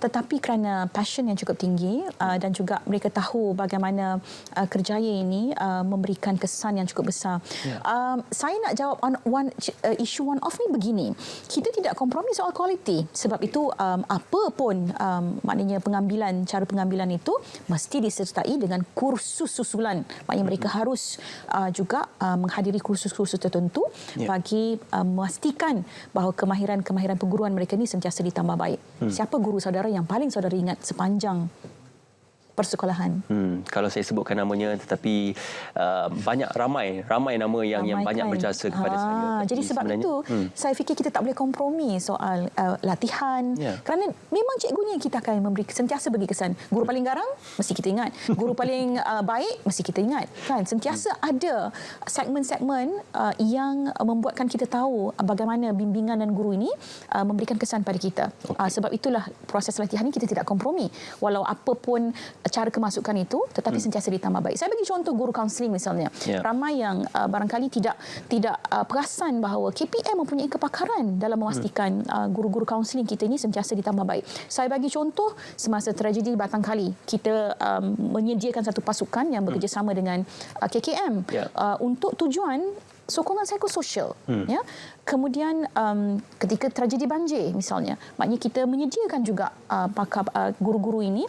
Tetapi kerana passion yang cukup tinggi dan juga mereka tahu bagaimana kerjaya ini memberikan kesan yang cukup besar. Saya nak jawab isu one off ni begini. Kita tidak kompromi soal kualiti. Sebab itu apa pun maknanya cara pengambilan itu mesti disertai dengan kursus susulan. Maknanya mereka harus juga menghadiri kursus-kursus tertentu bagi memastikan bahawa kemahiran perguruan mereka ini sentiasa ditambah baik. Siapa guru saudara yang paling saudara ingat sepanjang persekolahan? Kalau saya sebutkan namanya, tetapi ramai nama yang banyak berjasa kepada saya. Jadi sebab itu saya fikir kita tak boleh kompromi soal latihan. Kerana memang cikgunya kita akan sentiasa bagi kesan. Guru paling garang mesti kita ingat. Guru paling baik mesti kita ingat. Kan sentiasa ada segmen-segmen yang membuatkan kita tahu bagaimana bimbingan dan guru ini memberikan kesan pada kita. Sebab itulah proses latihan ini kita tidak kompromi. Walau apa pun cara kemasukan itu, tetapi sentiasa ditambah baik. Saya bagi contoh guru kaunseling misalnya. Ramai yang barangkali tidak perasan bahawa KPM mempunyai kepakaran dalam memastikan guru-guru kaunseling kita ini sentiasa ditambah baik. Saya bagi contoh semasa tragedi Batang Kali, kita menyediakan satu pasukan yang bekerjasama dengan KKM untuk tujuan sokongan psikososial. Kemudian ketika tragedi banjir misalnya, maknanya kita menyediakan juga guru-guru ini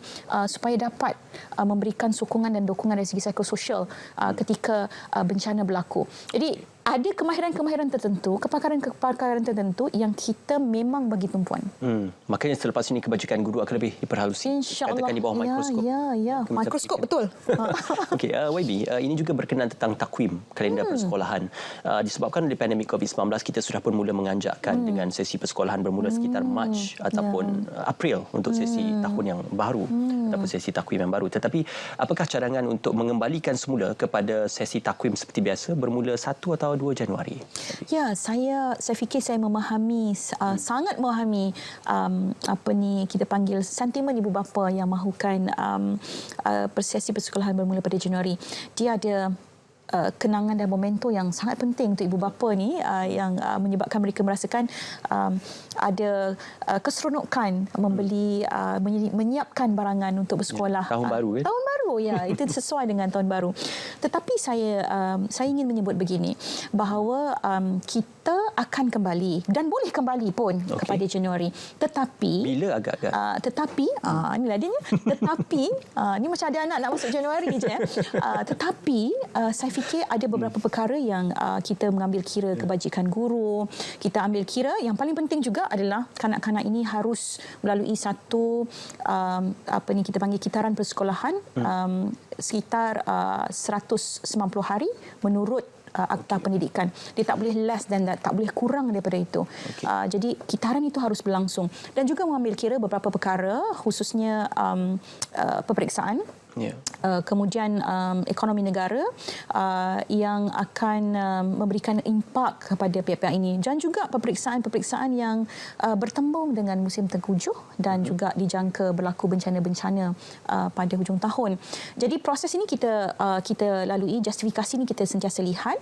supaya dapat memberikan sokongan dan dukungan dari segi psikososial ketika bencana berlaku. Jadi ada kemahiran-kemahiran tertentu, kepakaran-kepakaran tertentu yang kita memang bagi tumpuan. Makanya selepas ini kebajikan guru akan lebih diperhalusi. InsyaAllah. Katakan di bawah mikroskop. Mikroskop, betul. Okey, YB, ini juga berkenaan tentang takwim kalender persekolahan. Disebabkan oleh pandemik COVID-19, kita sudah pun mula menganjakkan dengan sesi persekolahan bermula sekitar Mac ataupun April untuk sesi tahun yang baru ataupun sesi takwim yang baru. Tetapi apakah cadangan untuk mengembalikan semula kepada sesi takwim seperti biasa bermula 1 atau 2 Januari? Ya, saya fikir saya memahami, sangat memahami kita panggil sentimen ibu bapa yang mahukan sesi persekolahan bermula pada Januari. Dia ada kenangan dan momentum yang sangat penting untuk ibu bapa ni yang menyebabkan mereka merasakan ada keseronokan membeli menyiapkan barangan untuk bersekolah. Tahun baru kan? Tahun baru, ya, itu sesuai dengan tahun baru. Tetapi saya ingin menyebut begini, bahawa kita akan kembali dan boleh kembali pun kepada Januari. Tetapi bila agak-agak? Inilah dia. Tetapi ni macam ada anak nak masuk Januari je. Tetapi saya fikir ada beberapa perkara yang kita mengambil kira kebajikan guru. Kita ambil kira yang paling penting juga adalah kanak-kanak ini harus melalui satu kita panggil kitaran persekolahan sekitar 190 hari menurut Akta Pendidikan. Dia tak boleh less dan tak boleh kurang daripada itu. Jadi kitaran itu harus berlangsung dan juga mengambil kira beberapa perkara khususnya peperiksaan. Kemudian ekonomi negara yang akan memberikan impak kepada pihak-pihak ini dan juga peperiksaan-peperiksaan yang bertembung dengan musim tengkujuh dan juga dijangka berlaku bencana-bencana pada hujung tahun. Jadi proses ini kita lalui, justifikasi ini kita sentiasa lihat,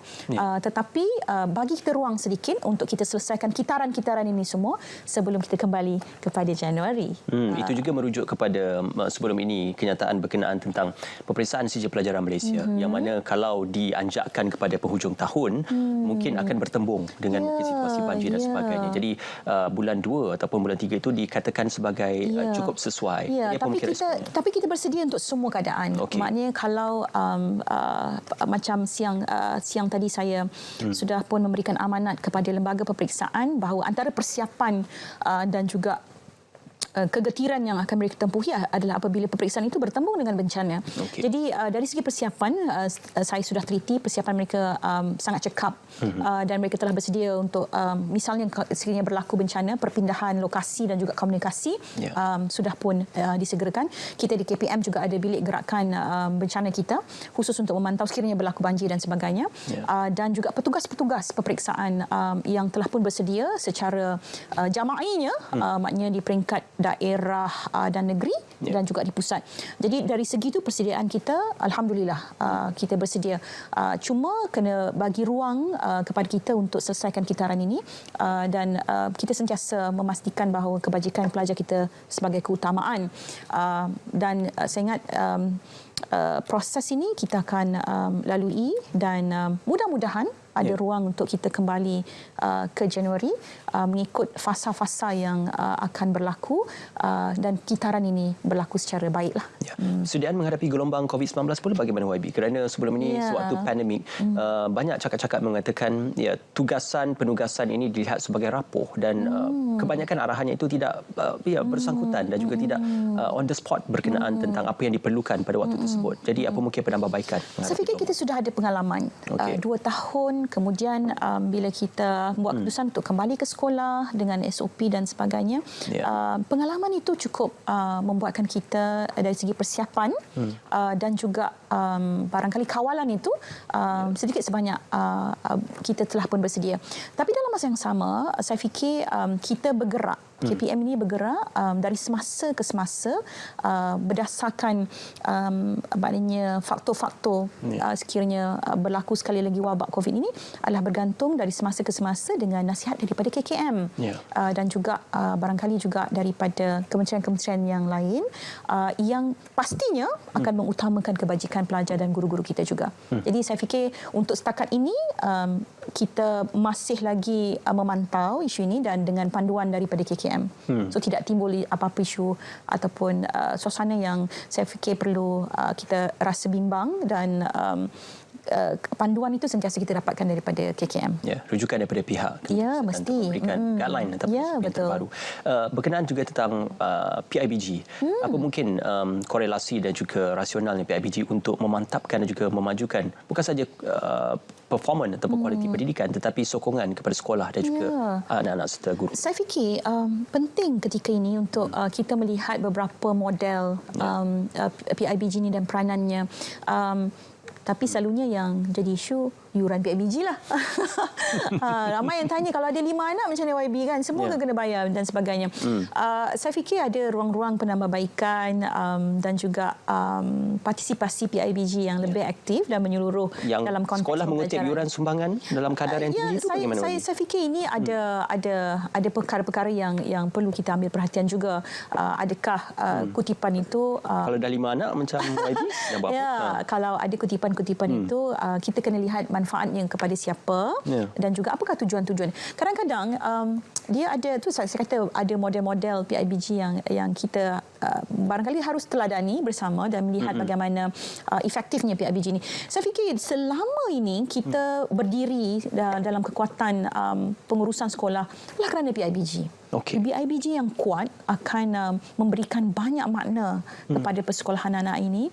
tetapi bagi kita ruang sedikit untuk kita selesaikan kitaran-kitaran ini semua sebelum kita kembali kepada Januari. Itu juga merujuk kepada sebelum ini kenyataan berkenaan tentang peperiksaan sijil pelajaran Malaysia yang mana kalau dianjakkan kepada penghujung tahun mungkin akan bertembung dengan situasi banjir dan sebagainya. Jadi bulan 2 ataupun bulan 3 itu dikatakan sebagai cukup sesuai. Tapi kita bersedia untuk semua keadaan. Maknanya kalau macam siang tadi saya sudah pun memberikan amanat kepada lembaga peperiksaan bahawa antara persiapan dan juga kegetiran yang akan mereka tempuhi adalah apabila peperiksaan itu bertembung dengan bencana. Jadi dari segi persiapan, saya sudah teliti persiapan mereka sangat cekap dan mereka telah bersedia untuk misalnya sekiranya berlaku bencana, perpindahan lokasi dan juga komunikasi sudah pun disegerakan. Kita di KPM juga ada bilik gerakan bencana kita khusus untuk memantau sekiranya berlaku banjir dan sebagainya. Dan juga petugas-petugas peperiksaan yang telah pun bersedia secara jama'inya, maknanya di peringkat daerah dan negeri dan juga di pusat. Jadi dari segi itu persediaan kita alhamdulillah kita bersedia. Cuma kena bagi ruang kepada kita untuk selesaikan kitaran ini dan kita sentiasa memastikan bahawa kebajikan pelajar kita sebagai keutamaan. Dan saya ingat proses ini kita akan lalui dan mudah-mudahan ada ruang untuk kita kembali ke Januari mengikut fasa-fasa yang akan berlaku dan kitaran ini berlaku secara baiklah. Persediaan menghadapi gelombang COVID-19 pula bagaimana YB? Kerana sebelum ini sewaktu pandemik banyak cakap-cakap mengatakan penugasan ini dilihat sebagai rapuh dan kebanyakan arahannya itu tidak bersangkutan dan juga tidak on the spot berkenaan tentang apa yang diperlukan pada waktu tersebut. Jadi apa mungkin penambahbaikan? Saya fikir kita sudah ada pengalaman 2 tahun kemudian bila kita buat keputusan untuk kembali ke sekolah dengan SOP dan sebagainya. Pengalaman itu cukup membuatkan kita dari segi persiapan dan juga barangkali kawalan itu sedikit sebanyak kita telah pun bersedia. Tapi dalam masa yang sama saya fikir kita bergerak, KPM ini bergerak dari semasa ke semasa berdasarkan maknanya faktor-faktor sekiranya berlaku sekali lagi wabak COVID ini adalah bergantung dari semasa ke semasa dengan nasihat daripada KKM dan juga barangkali juga daripada kementerian-kementerian yang lain yang pastinya akan mengutamakan kebajikan pelajar dan guru-guru kita juga. Jadi saya fikir untuk setakat ini kita masih lagi memantau isu ini dan dengan panduan daripada KKM. So tidak timbul apa-apa isu ataupun suasana yang saya fikir perlu kita rasa bimbang dan panduan itu sentiasa kita dapatkan daripada KKM. Rujukan daripada pihak. Mesti. Memberikan guideline ataupun yang terbaru. Berkenaan juga tentang PIBG. Apa mungkin korelasi dan juga rasionalnya PIBG untuk memantapkan dan juga memajukan bukan saja performance atau kualiti pendidikan tetapi sokongan kepada sekolah dan juga anak-anak serta guru. Saya fikir penting ketika ini untuk kita melihat beberapa model PIBG ini dan peranannya. Tapi selalunya yang jadi isu yuran PIBG lah. Ramai yang tanya kalau ada 5 anak macam mana YB kan? Semua kena bayar dan sebagainya. Saya fikir ada ruang-ruang penambahbaikan dan juga partisipasi PIBG yang lebih aktif dan menyeluruh yang dalam konteks sekolah mengutip yuran sumbangan dalam kadar yang tinggi itu bagaimana? Saya fikir ini ada perkara-perkara yang perlu kita ambil perhatian juga. Adakah kutipan itu kalau dah 5 anak macam YB dah buat apa? Kalau ada kutipan-kutipan itu kita kena lihat manfaatnya kepada siapa dan juga apakah tujuan-tujuan. Kadang-kadang dia ada tu saya kata ada model-model PIBG yang kita barangkali harus teladani bersama dan melihat bagaimana efektifnya PIBG ini. Saya fikir selama ini kita berdiri dalam kekuatan pengurusan sekolah adalah kerana PIBG. PIBG yang kuat akan memberikan banyak makna kepada persekolahan anak ini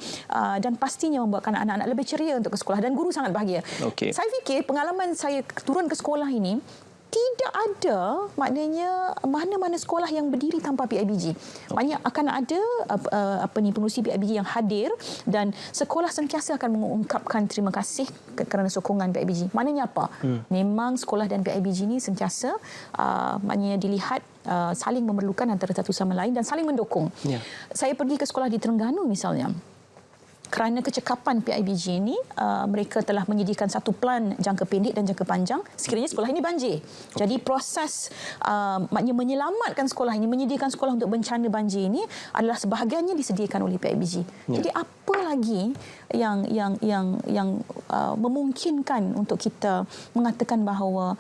dan pastinya membuatkan anak-anak lebih ceria untuk ke sekolah dan guru sangat bahagia. Saya fikir pengalaman saya turun ke sekolah ini tidak ada maknanya mana-mana sekolah yang berdiri tanpa PIBG. Maknanya akan ada pengurusi PIBG yang hadir dan sekolah sentiasa akan mengungkapkan terima kasih kerana sokongan PIBG. Maknanya apa? Memang sekolah dan PIBG ini sentiasa maknanya dilihat saling memerlukan antara satu sama lain dan saling mendukung. Saya pergi ke sekolah di Terengganu misalnya. Kerana kecekapan PIBG ini, mereka telah menyediakan satu plan jangka pendek dan jangka panjang sekiranya sekolah ini banjir. Jadi proses maknanya menyelamatkan sekolah ini, menyediakan sekolah untuk bencana banjir ini adalah sebahagiannya disediakan oleh PIBG. Jadi apa lagi yang memungkinkan untuk kita mengatakan bahawa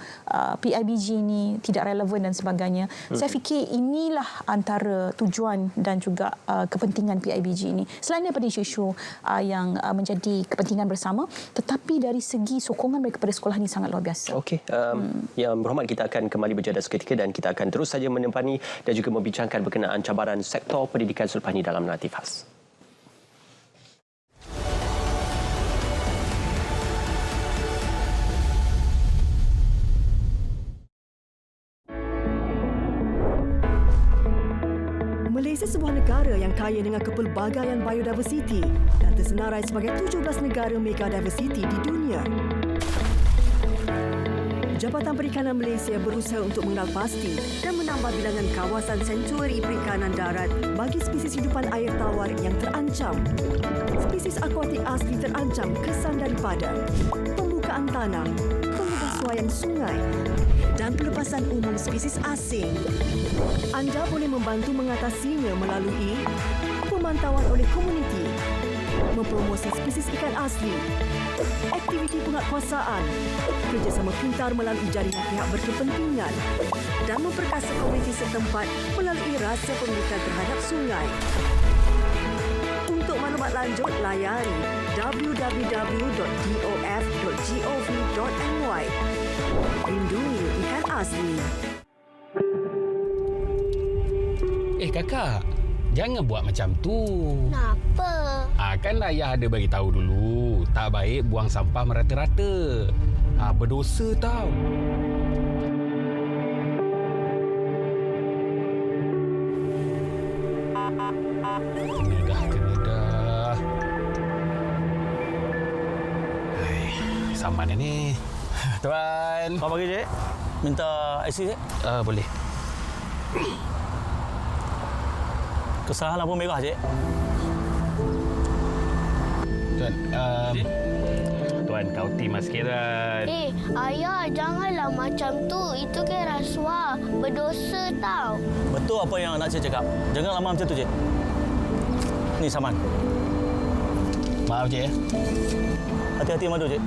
PIBG ini tidak relevan dan sebagainya. Saya fikir inilah antara tujuan dan juga kepentingan PIBG ini. Selain daripada isu-isu yang menjadi kepentingan bersama, tetapi dari segi sokongan mereka kepada sekolah ini sangat luar biasa. Yang berhormat, kita akan kembali berjadah seketika dan kita akan terus saja menempani dan juga membincangkan berkenaan cabaran sektor pendidikan selepas ini dalam Naratif Khas. Malaysia sebuah negara yang kaya dengan kepelbagaian biodiversity dan tersenarai sebagai 17 negara mega diversity di dunia. Jabatan Perikanan Malaysia berusaha untuk mengenal pasti dan menambah bilangan kawasan sentuari perikanan darat bagi spesies hidupan air tawar yang terancam. Spesies akuatik asli terancam kesan daripada pembukaan tanah, pengubahsuaian sungai dan pelepasan umum spesies asing. Anda boleh membantu mengatasinya melalui pemantauan oleh komuniti, mempromosi spesies ikan asli, aktiviti penguatkuasaan, kerjasama pintar melalui jaringan pihak berkepentingan dan memperkasa komuniti setempat melalui rahsia pemilikan terhadap sungai. Untuk maklumat lanjut, layari www.dof.gov.my. Lindungi ikan asli. Kakak, jangan buat macam tu. Kenapa? Kan ayah ada bagi tahu dulu, tak baik buang sampah merata-rata. Berdosa tau. Kena dah. Saman ni. Tuan. Apa bagi, Cik? Minta IC, Cik? Boleh. Kesalahan lampu merah, Cik. Tuan, Tuan, kau timah sikit, Tuan. Ayah, janganlah macam tu. Itu kan rasuah. Berdosa tau. Betul apa yang nak Cik cakap. Jangan lama macam tu, Cik. Ni saman. Maaf, Cik. Hati-hati madu, Cik.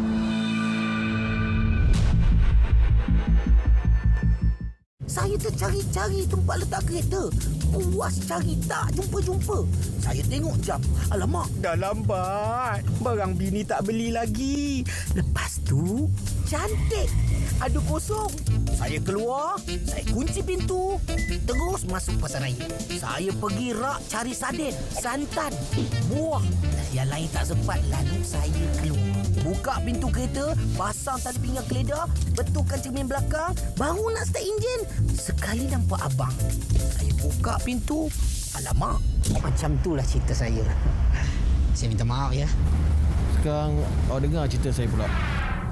Saya tercari-cari tempat letak kereta. Puas cari tak jumpa-jumpa. Saya tengok jam. Alamak, dah lambat. Barang bini tak beli lagi. Lepas tu, cantik. Ada kosong. Saya keluar, saya kunci pintu. Terus masuk pasar raya. Saya pergi rak cari sarden, santan, buah. Yang lain tak sempat, lalu saya keluar. Buka pintu kereta, pasang tali pinggang keledar, betulkan cermin belakang, baru nak start enjin. Sekali nampak abang. Saya buka pintu. Alamak, macam itulah cerita saya. Saya minta maaf ya. Sekarang awak dengar cerita saya pula.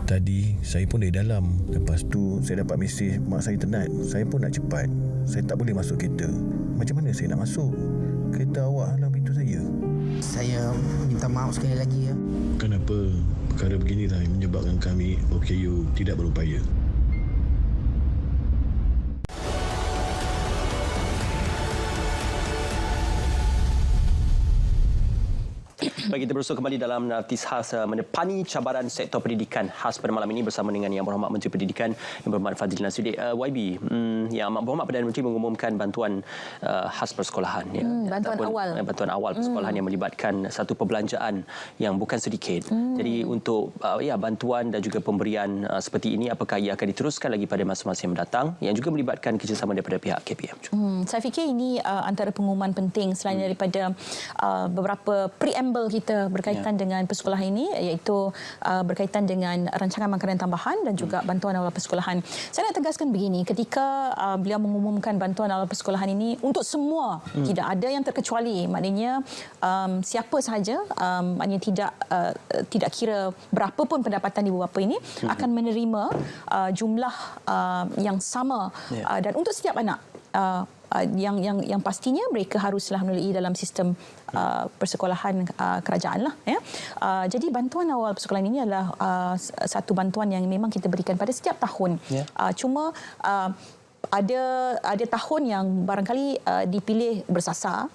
Tadi saya pun dari dalam. Lepas tu saya dapat mesej mak saya tenat. Saya pun nak cepat. Saya tak boleh masuk kereta. Macam mana saya nak masuk? Kereta awak halang pintu saya. Saya minta maaf sekali lagi ya. Kenapa perkara beginilah yang menyebabkan kami OKU tidak berupaya? Baik, kita berusaha kembali dalam naratif khas menepani cabaran sektor pendidikan khas pada malam ini bersama dengan Yang Berhormat Menteri Pendidikan Yang Berhormat Fadzil Nasuddin. YB, Yang Berhormat Perdana Menteri mengumumkan bantuan khas persekolahan. Bantuan awal persekolahan yang melibatkan satu perbelanjaan yang bukan sedikit. Jadi untuk bantuan dan juga pemberian seperti ini, apakah ia akan diteruskan lagi pada masa-masa yang mendatang yang juga melibatkan kerjasama daripada pihak KPM? Saya fikir ini antara pengumuman penting selain daripada beberapa preamble kita berkaitan dengan persekolahan ini, iaitu berkaitan dengan rancangan makanan tambahan dan juga bantuan awal persekolahan. Saya nak tegaskan begini, ketika beliau mengumumkan bantuan awal persekolahan ini untuk semua, tidak ada yang terkecuali, maknanya siapa sahaja, maknanya tidak kira berapa pun pendapatan ibu bapa ini akan menerima jumlah yang sama dan untuk setiap anak. Yang pastinya mereka haruslah melalui dalam sistem persekolahan kerajaan lah ya. Jadi bantuan awal persekolahan ini adalah satu bantuan yang memang kita berikan pada setiap tahun. Cuma ada tahun yang barangkali dipilih bersasar,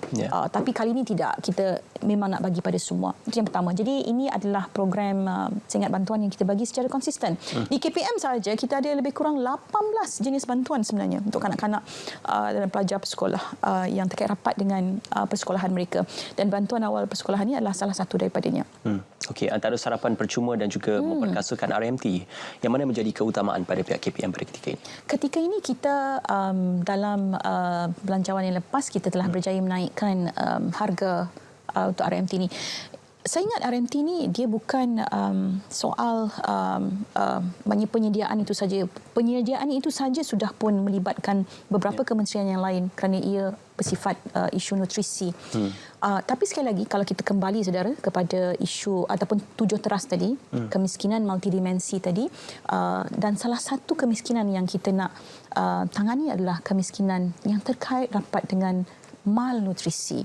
tapi kali ini tidak. Kita memang nak bagi pada semua. Itu yang pertama. Jadi ini adalah program seingat bantuan yang kita bagi secara konsisten. Di KPM sahaja kita ada lebih kurang 18 jenis bantuan sebenarnya untuk kanak-kanak dan pelajar bersekolah yang terkait rapat dengan persekolahan mereka. Dan bantuan awal persekolahan ini adalah salah satu daripadanya. Okey, antara sarapan percuma dan juga memperkasakan RMT, yang mana menjadi keutamaan pada pihak KPM pada ketika ini? Ketika ini kita dalam belanjawan yang lepas kita telah berjaya menaikkan harga untuk RMT ini. Saya ingat RMT ni dia bukan soal penyediaan itu saja. Penyediaan itu saja sudah pun melibatkan beberapa kementerian yang lain kerana ia bersifat isu nutrisi. Tapi sekali lagi kalau kita kembali saudara kepada isu ataupun 7 teras tadi, kemiskinan multidimensi tadi, dan salah satu kemiskinan yang kita nak tangani adalah kemiskinan yang terkait rapat dengan malnutrisi.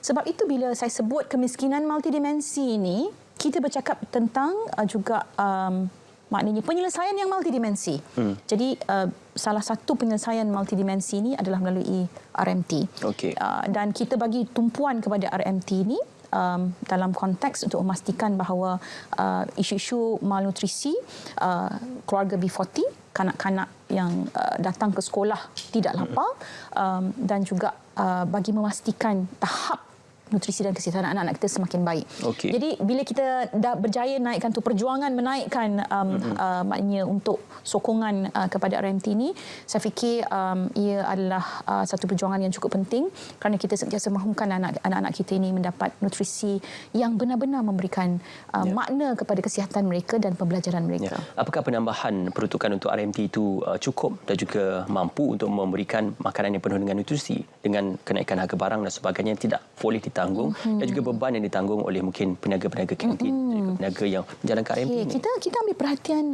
Sebab itu bila saya sebut kemiskinan multidimensi ini, kita bercakap tentang juga maknanya penyelesaian yang multidimensi. Jadi salah satu penyelesaian multidimensi ini adalah melalui RMT. Dan kita bagi tumpuan kepada RMT ini dalam konteks untuk memastikan bahawa isu-isu malnutrisi, keluarga B40, kanak-kanak yang datang ke sekolah tidak lapar, dan juga bagi memastikan tahap nutrisi dan kesihatan anak-anak kita semakin baik. Jadi bila kita dah berjaya naikkan tu, perjuangan menaikkan maknanya untuk sokongan kepada RMT ini, saya fikir ia adalah satu perjuangan yang cukup penting kerana kita sentiasa mahukan anak-anak kita ini mendapat nutrisi yang benar-benar memberikan makna kepada kesihatan mereka dan pembelajaran mereka. Apakah penambahan peruntukan untuk RMT itu cukup dan juga mampu untuk memberikan makanan yang penuh dengan nutrisi dengan kenaikan harga barang dan sebagainya yang tidak boleh ditanggung dan juga beban yang ditanggung oleh mungkin peniaga-peniaga kantin, peniaga yang menjalankan RMT ini? Kita ambil perhatian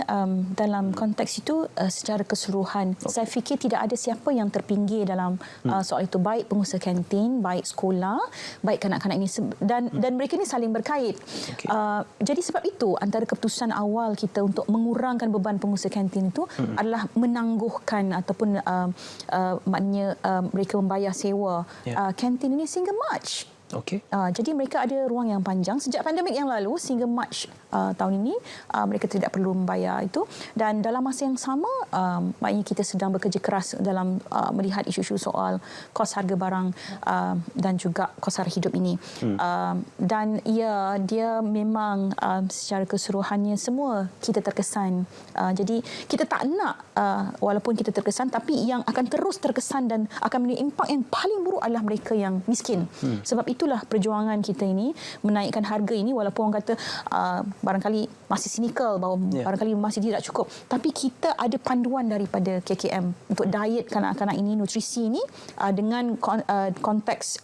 dalam konteks itu secara keseluruhan. Saya fikir tidak ada siapa yang terpinggir dalam soal itu, baik pengusaha kantin, baik sekolah, baik kanak-kanak ini, dan mereka ini saling berkait. Jadi sebab itu antara keputusan awal kita untuk mengurangkan beban pengusaha kantin itu adalah menangguhkan ataupun maknanya mereka membayar sewa kantin ini sehingga Mac. Jadi mereka ada ruang yang panjang sejak pandemik yang lalu sehingga Mac tahun ini mereka tidak perlu membayar itu, dan dalam masa yang sama maknanya kita sedang bekerja keras dalam melihat isu-isu soal kos harga barang dan juga kos harga hidup ini. Dan dia memang secara keseluruhannya semua kita terkesan. Jadi kita tak nak walaupun kita terkesan, tapi yang akan terus terkesan dan akan memiliki impak yang paling buruk adalah mereka yang miskin. Sebab itulah perjuangan kita ini menaikkan harga ini, walaupun orang kata barangkali masih sinikal bahawa barangkali masih tidak cukup, tapi kita ada panduan daripada KKM untuk diet kanak-kanak ini, nutrisi ini, dengan konteks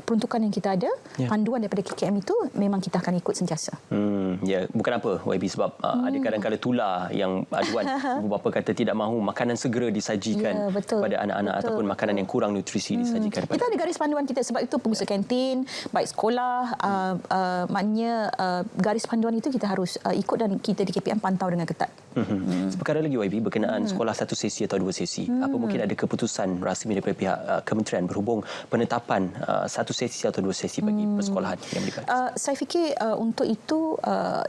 peruntukan yang kita ada, panduan daripada KKM itu memang kita akan ikut sentiasa. Bukan apa YB, sebab ada kadang-kadang tular yang aduan ibu bapa kata tidak mahu makanan segera disajikan kepada anak-anak ataupun makanan yang kurang nutrisi disajikan. Kita ada garis panduan kita, sebab itu pengusaha kantin, baik sekolah, maknanya garis panduan itu kita harus ikut dan kita di KPM pantau dengan ketat. Perkara lagi YB berkenaan sekolah 1 sesi atau 2 sesi. Apa mungkin ada keputusan rasmi daripada pihak kementerian berhubung penetapan 1 sesi atau 2 sesi bagi persekolahan yang melibatkan? Saya fikir untuk itu,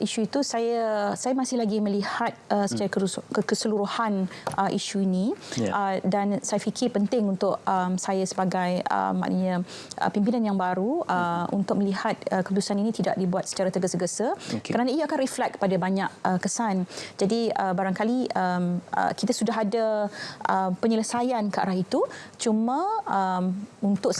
isu itu saya masih lagi melihat secara keseluruhan isu ini, dan saya fikir penting untuk saya sebagai maknanya pimpinan yang baru untuk melihat keputusan ini tidak dibuat secara tergesa-gesa, kerana ia akan reflect pada banyak kesan. Jadi barangkali kita sudah ada penyelesaian ke arah itu, cuma untuk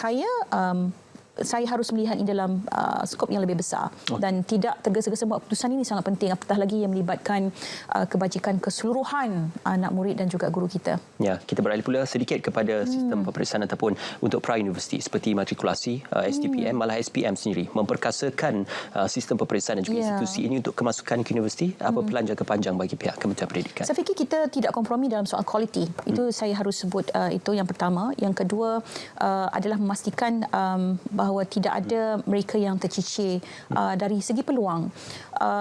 saya harus melihat ini dalam skop yang lebih besar dan tidak tergesa-gesa buat keputusan ini sangat penting, apatah lagi yang melibatkan kebajikan keseluruhan anak murid dan juga guru kita. Kita beralih pula sedikit kepada sistem peperiksaan ataupun untuk pra-universiti seperti matrikulasi, STPM, malah SPM sendiri memperkasakan sistem peperiksaan dan juga institusi ini untuk kemasukan ke universiti. Apa pelan jangka panjang bagi pihak Kementerian Pendidikan? Saya fikir kita tidak kompromi dalam soal kualiti. Itu saya harus sebut, itu yang pertama. Yang kedua adalah memastikan bahawa tidak ada mereka yang tercicir dari segi peluang.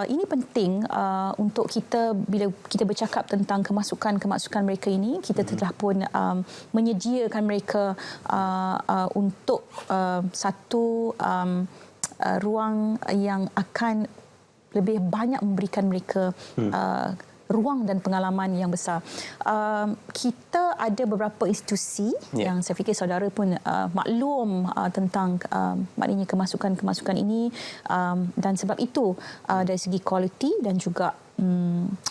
Ini penting untuk kita bila kita bercakap tentang kemasukan mereka ini, kita telah pun menyediakan mereka untuk satu ruang yang akan lebih banyak memberikan mereka ruang dan pengalaman yang besar. Kita ada beberapa institusi yang saya fikir saudara pun maklum tentang maknanya kemasukan ini, dan sebab itu dari segi kualiti dan juga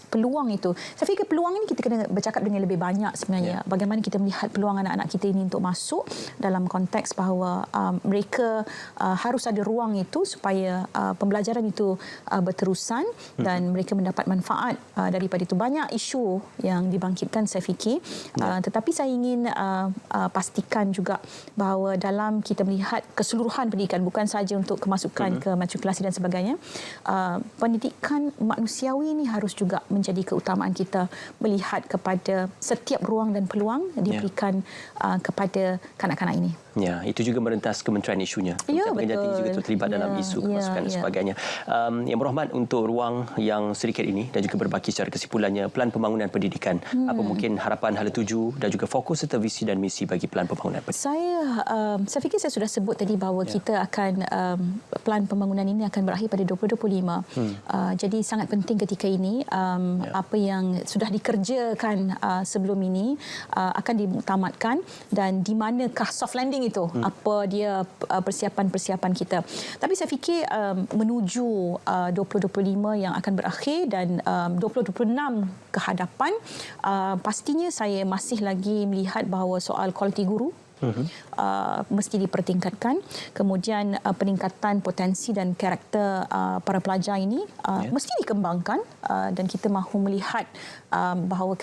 peluang itu. Saya fikir peluang ini kita kena bercakap dengan lebih banyak sebenarnya. Bagaimana kita melihat peluang anak-anak kita ini untuk masuk dalam konteks bahawa mereka harus ada ruang itu supaya pembelajaran itu berterusan dan mereka mendapat manfaat daripada itu. Banyak isu yang dibangkitkan saya fikir. Tetapi saya ingin pastikan juga bahawa dalam kita melihat keseluruhan pendidikan, bukan sahaja untuk kemasukan ke matrikulasi dan sebagainya, pendidikan manusiawi ini harus juga menjadi keutamaan kita, melihat kepada setiap ruang dan peluang diberikan kepada kanak-kanak ini. Ya, itu juga merentas kementerian isunya. Ya, Kementerian Tinggi juga terlibat dalam isu kemasukan dan sebagainya. Yang berhormat, untuk ruang yang sedikit ini dan juga berbaki secara kesimpulannya, pelan pembangunan pendidikan. Apa mungkin harapan hala tuju dan juga fokus serta visi dan misi bagi pelan pembangunan pendidikan? Saya fikir saya sudah sebut tadi bahawa kita akan pelan pembangunan ini akan berakhir pada 2025. Jadi sangat penting ketika ini apa yang sudah dikerjakan sebelum ini akan ditamatkan, dan di manakah soft landing itu, apa dia persiapan-persiapan kita. Tapi saya fikir menuju 2025 yang akan berakhir dan 2026 ke hadapan, pastinya saya masih lagi melihat bahawa soal kualiti guru mesti dipertingkatkan. Kemudian peningkatan potensi dan karakter para pelajar ini mesti dikembangkan, dan kita mahu melihat bahawa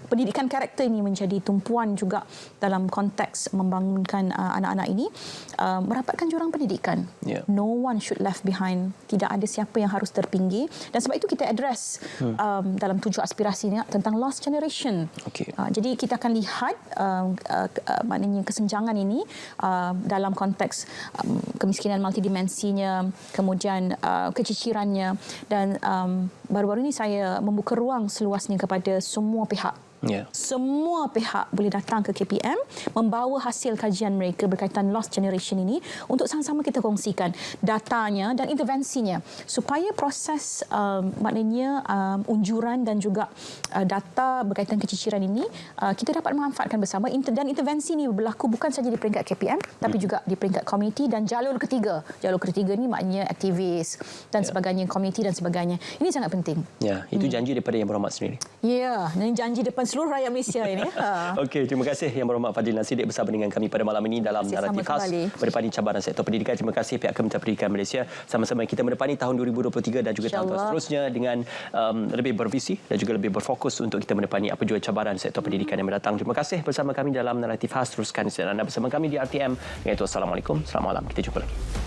pendidikan karakter ini menjadi tumpuan juga dalam konteks membangunkan anak-anak ini merapatkan jurang pendidikan. No one should left behind. Tidak ada siapa yang harus terpinggir, dan sebab itu kita address dalam 7 aspirasinya tentang lost generation. Jadi kita akan lihat maknanya kesenjangan ini dalam konteks kemiskinan multidimensinya, kemudian kecicirannya, dan baru-baru ini saya membuka ruang seluasnya kepada semua pihak. Semua pihak boleh datang ke KPM, membawa hasil kajian mereka berkaitan lost generation ini untuk sama-sama kita kongsikan datanya dan intervensinya, supaya proses maknanya unjuran dan juga data berkaitan keciciran ini kita dapat memanfaatkan bersama. Dan intervensi ini berlaku bukan saja di peringkat KPM tapi juga di peringkat komuniti dan jalur ketiga. Jalur ketiga ini maknanya aktivis dan sebagainya, komuniti dan sebagainya. Ini sangat penting. Itu janji daripada Yang Berhormat sendiri. Dan janji depan seluruh rakyat Malaysia ini. Okey, terima kasih Yang Berhormat Fadlina Siddiq bersama dengan kami pada malam ini dalam naratif khas mendepani cabaran sektor pendidikan. Terima kasih pihak Kementerian Pendidikan Malaysia. Sama-sama kita mendepani tahun 2023 dan juga tahun seterusnya dengan lebih bervisi dan juga lebih berfokus untuk kita mendepani apa jua cabaran sektor pendidikan yang mendatang. Terima kasih bersama kami dalam naratif khas. Teruskan siaran anda bersama kami di RTM. Iaitu Assalamualaikum. Selamat malam. Kita jumpa lagi.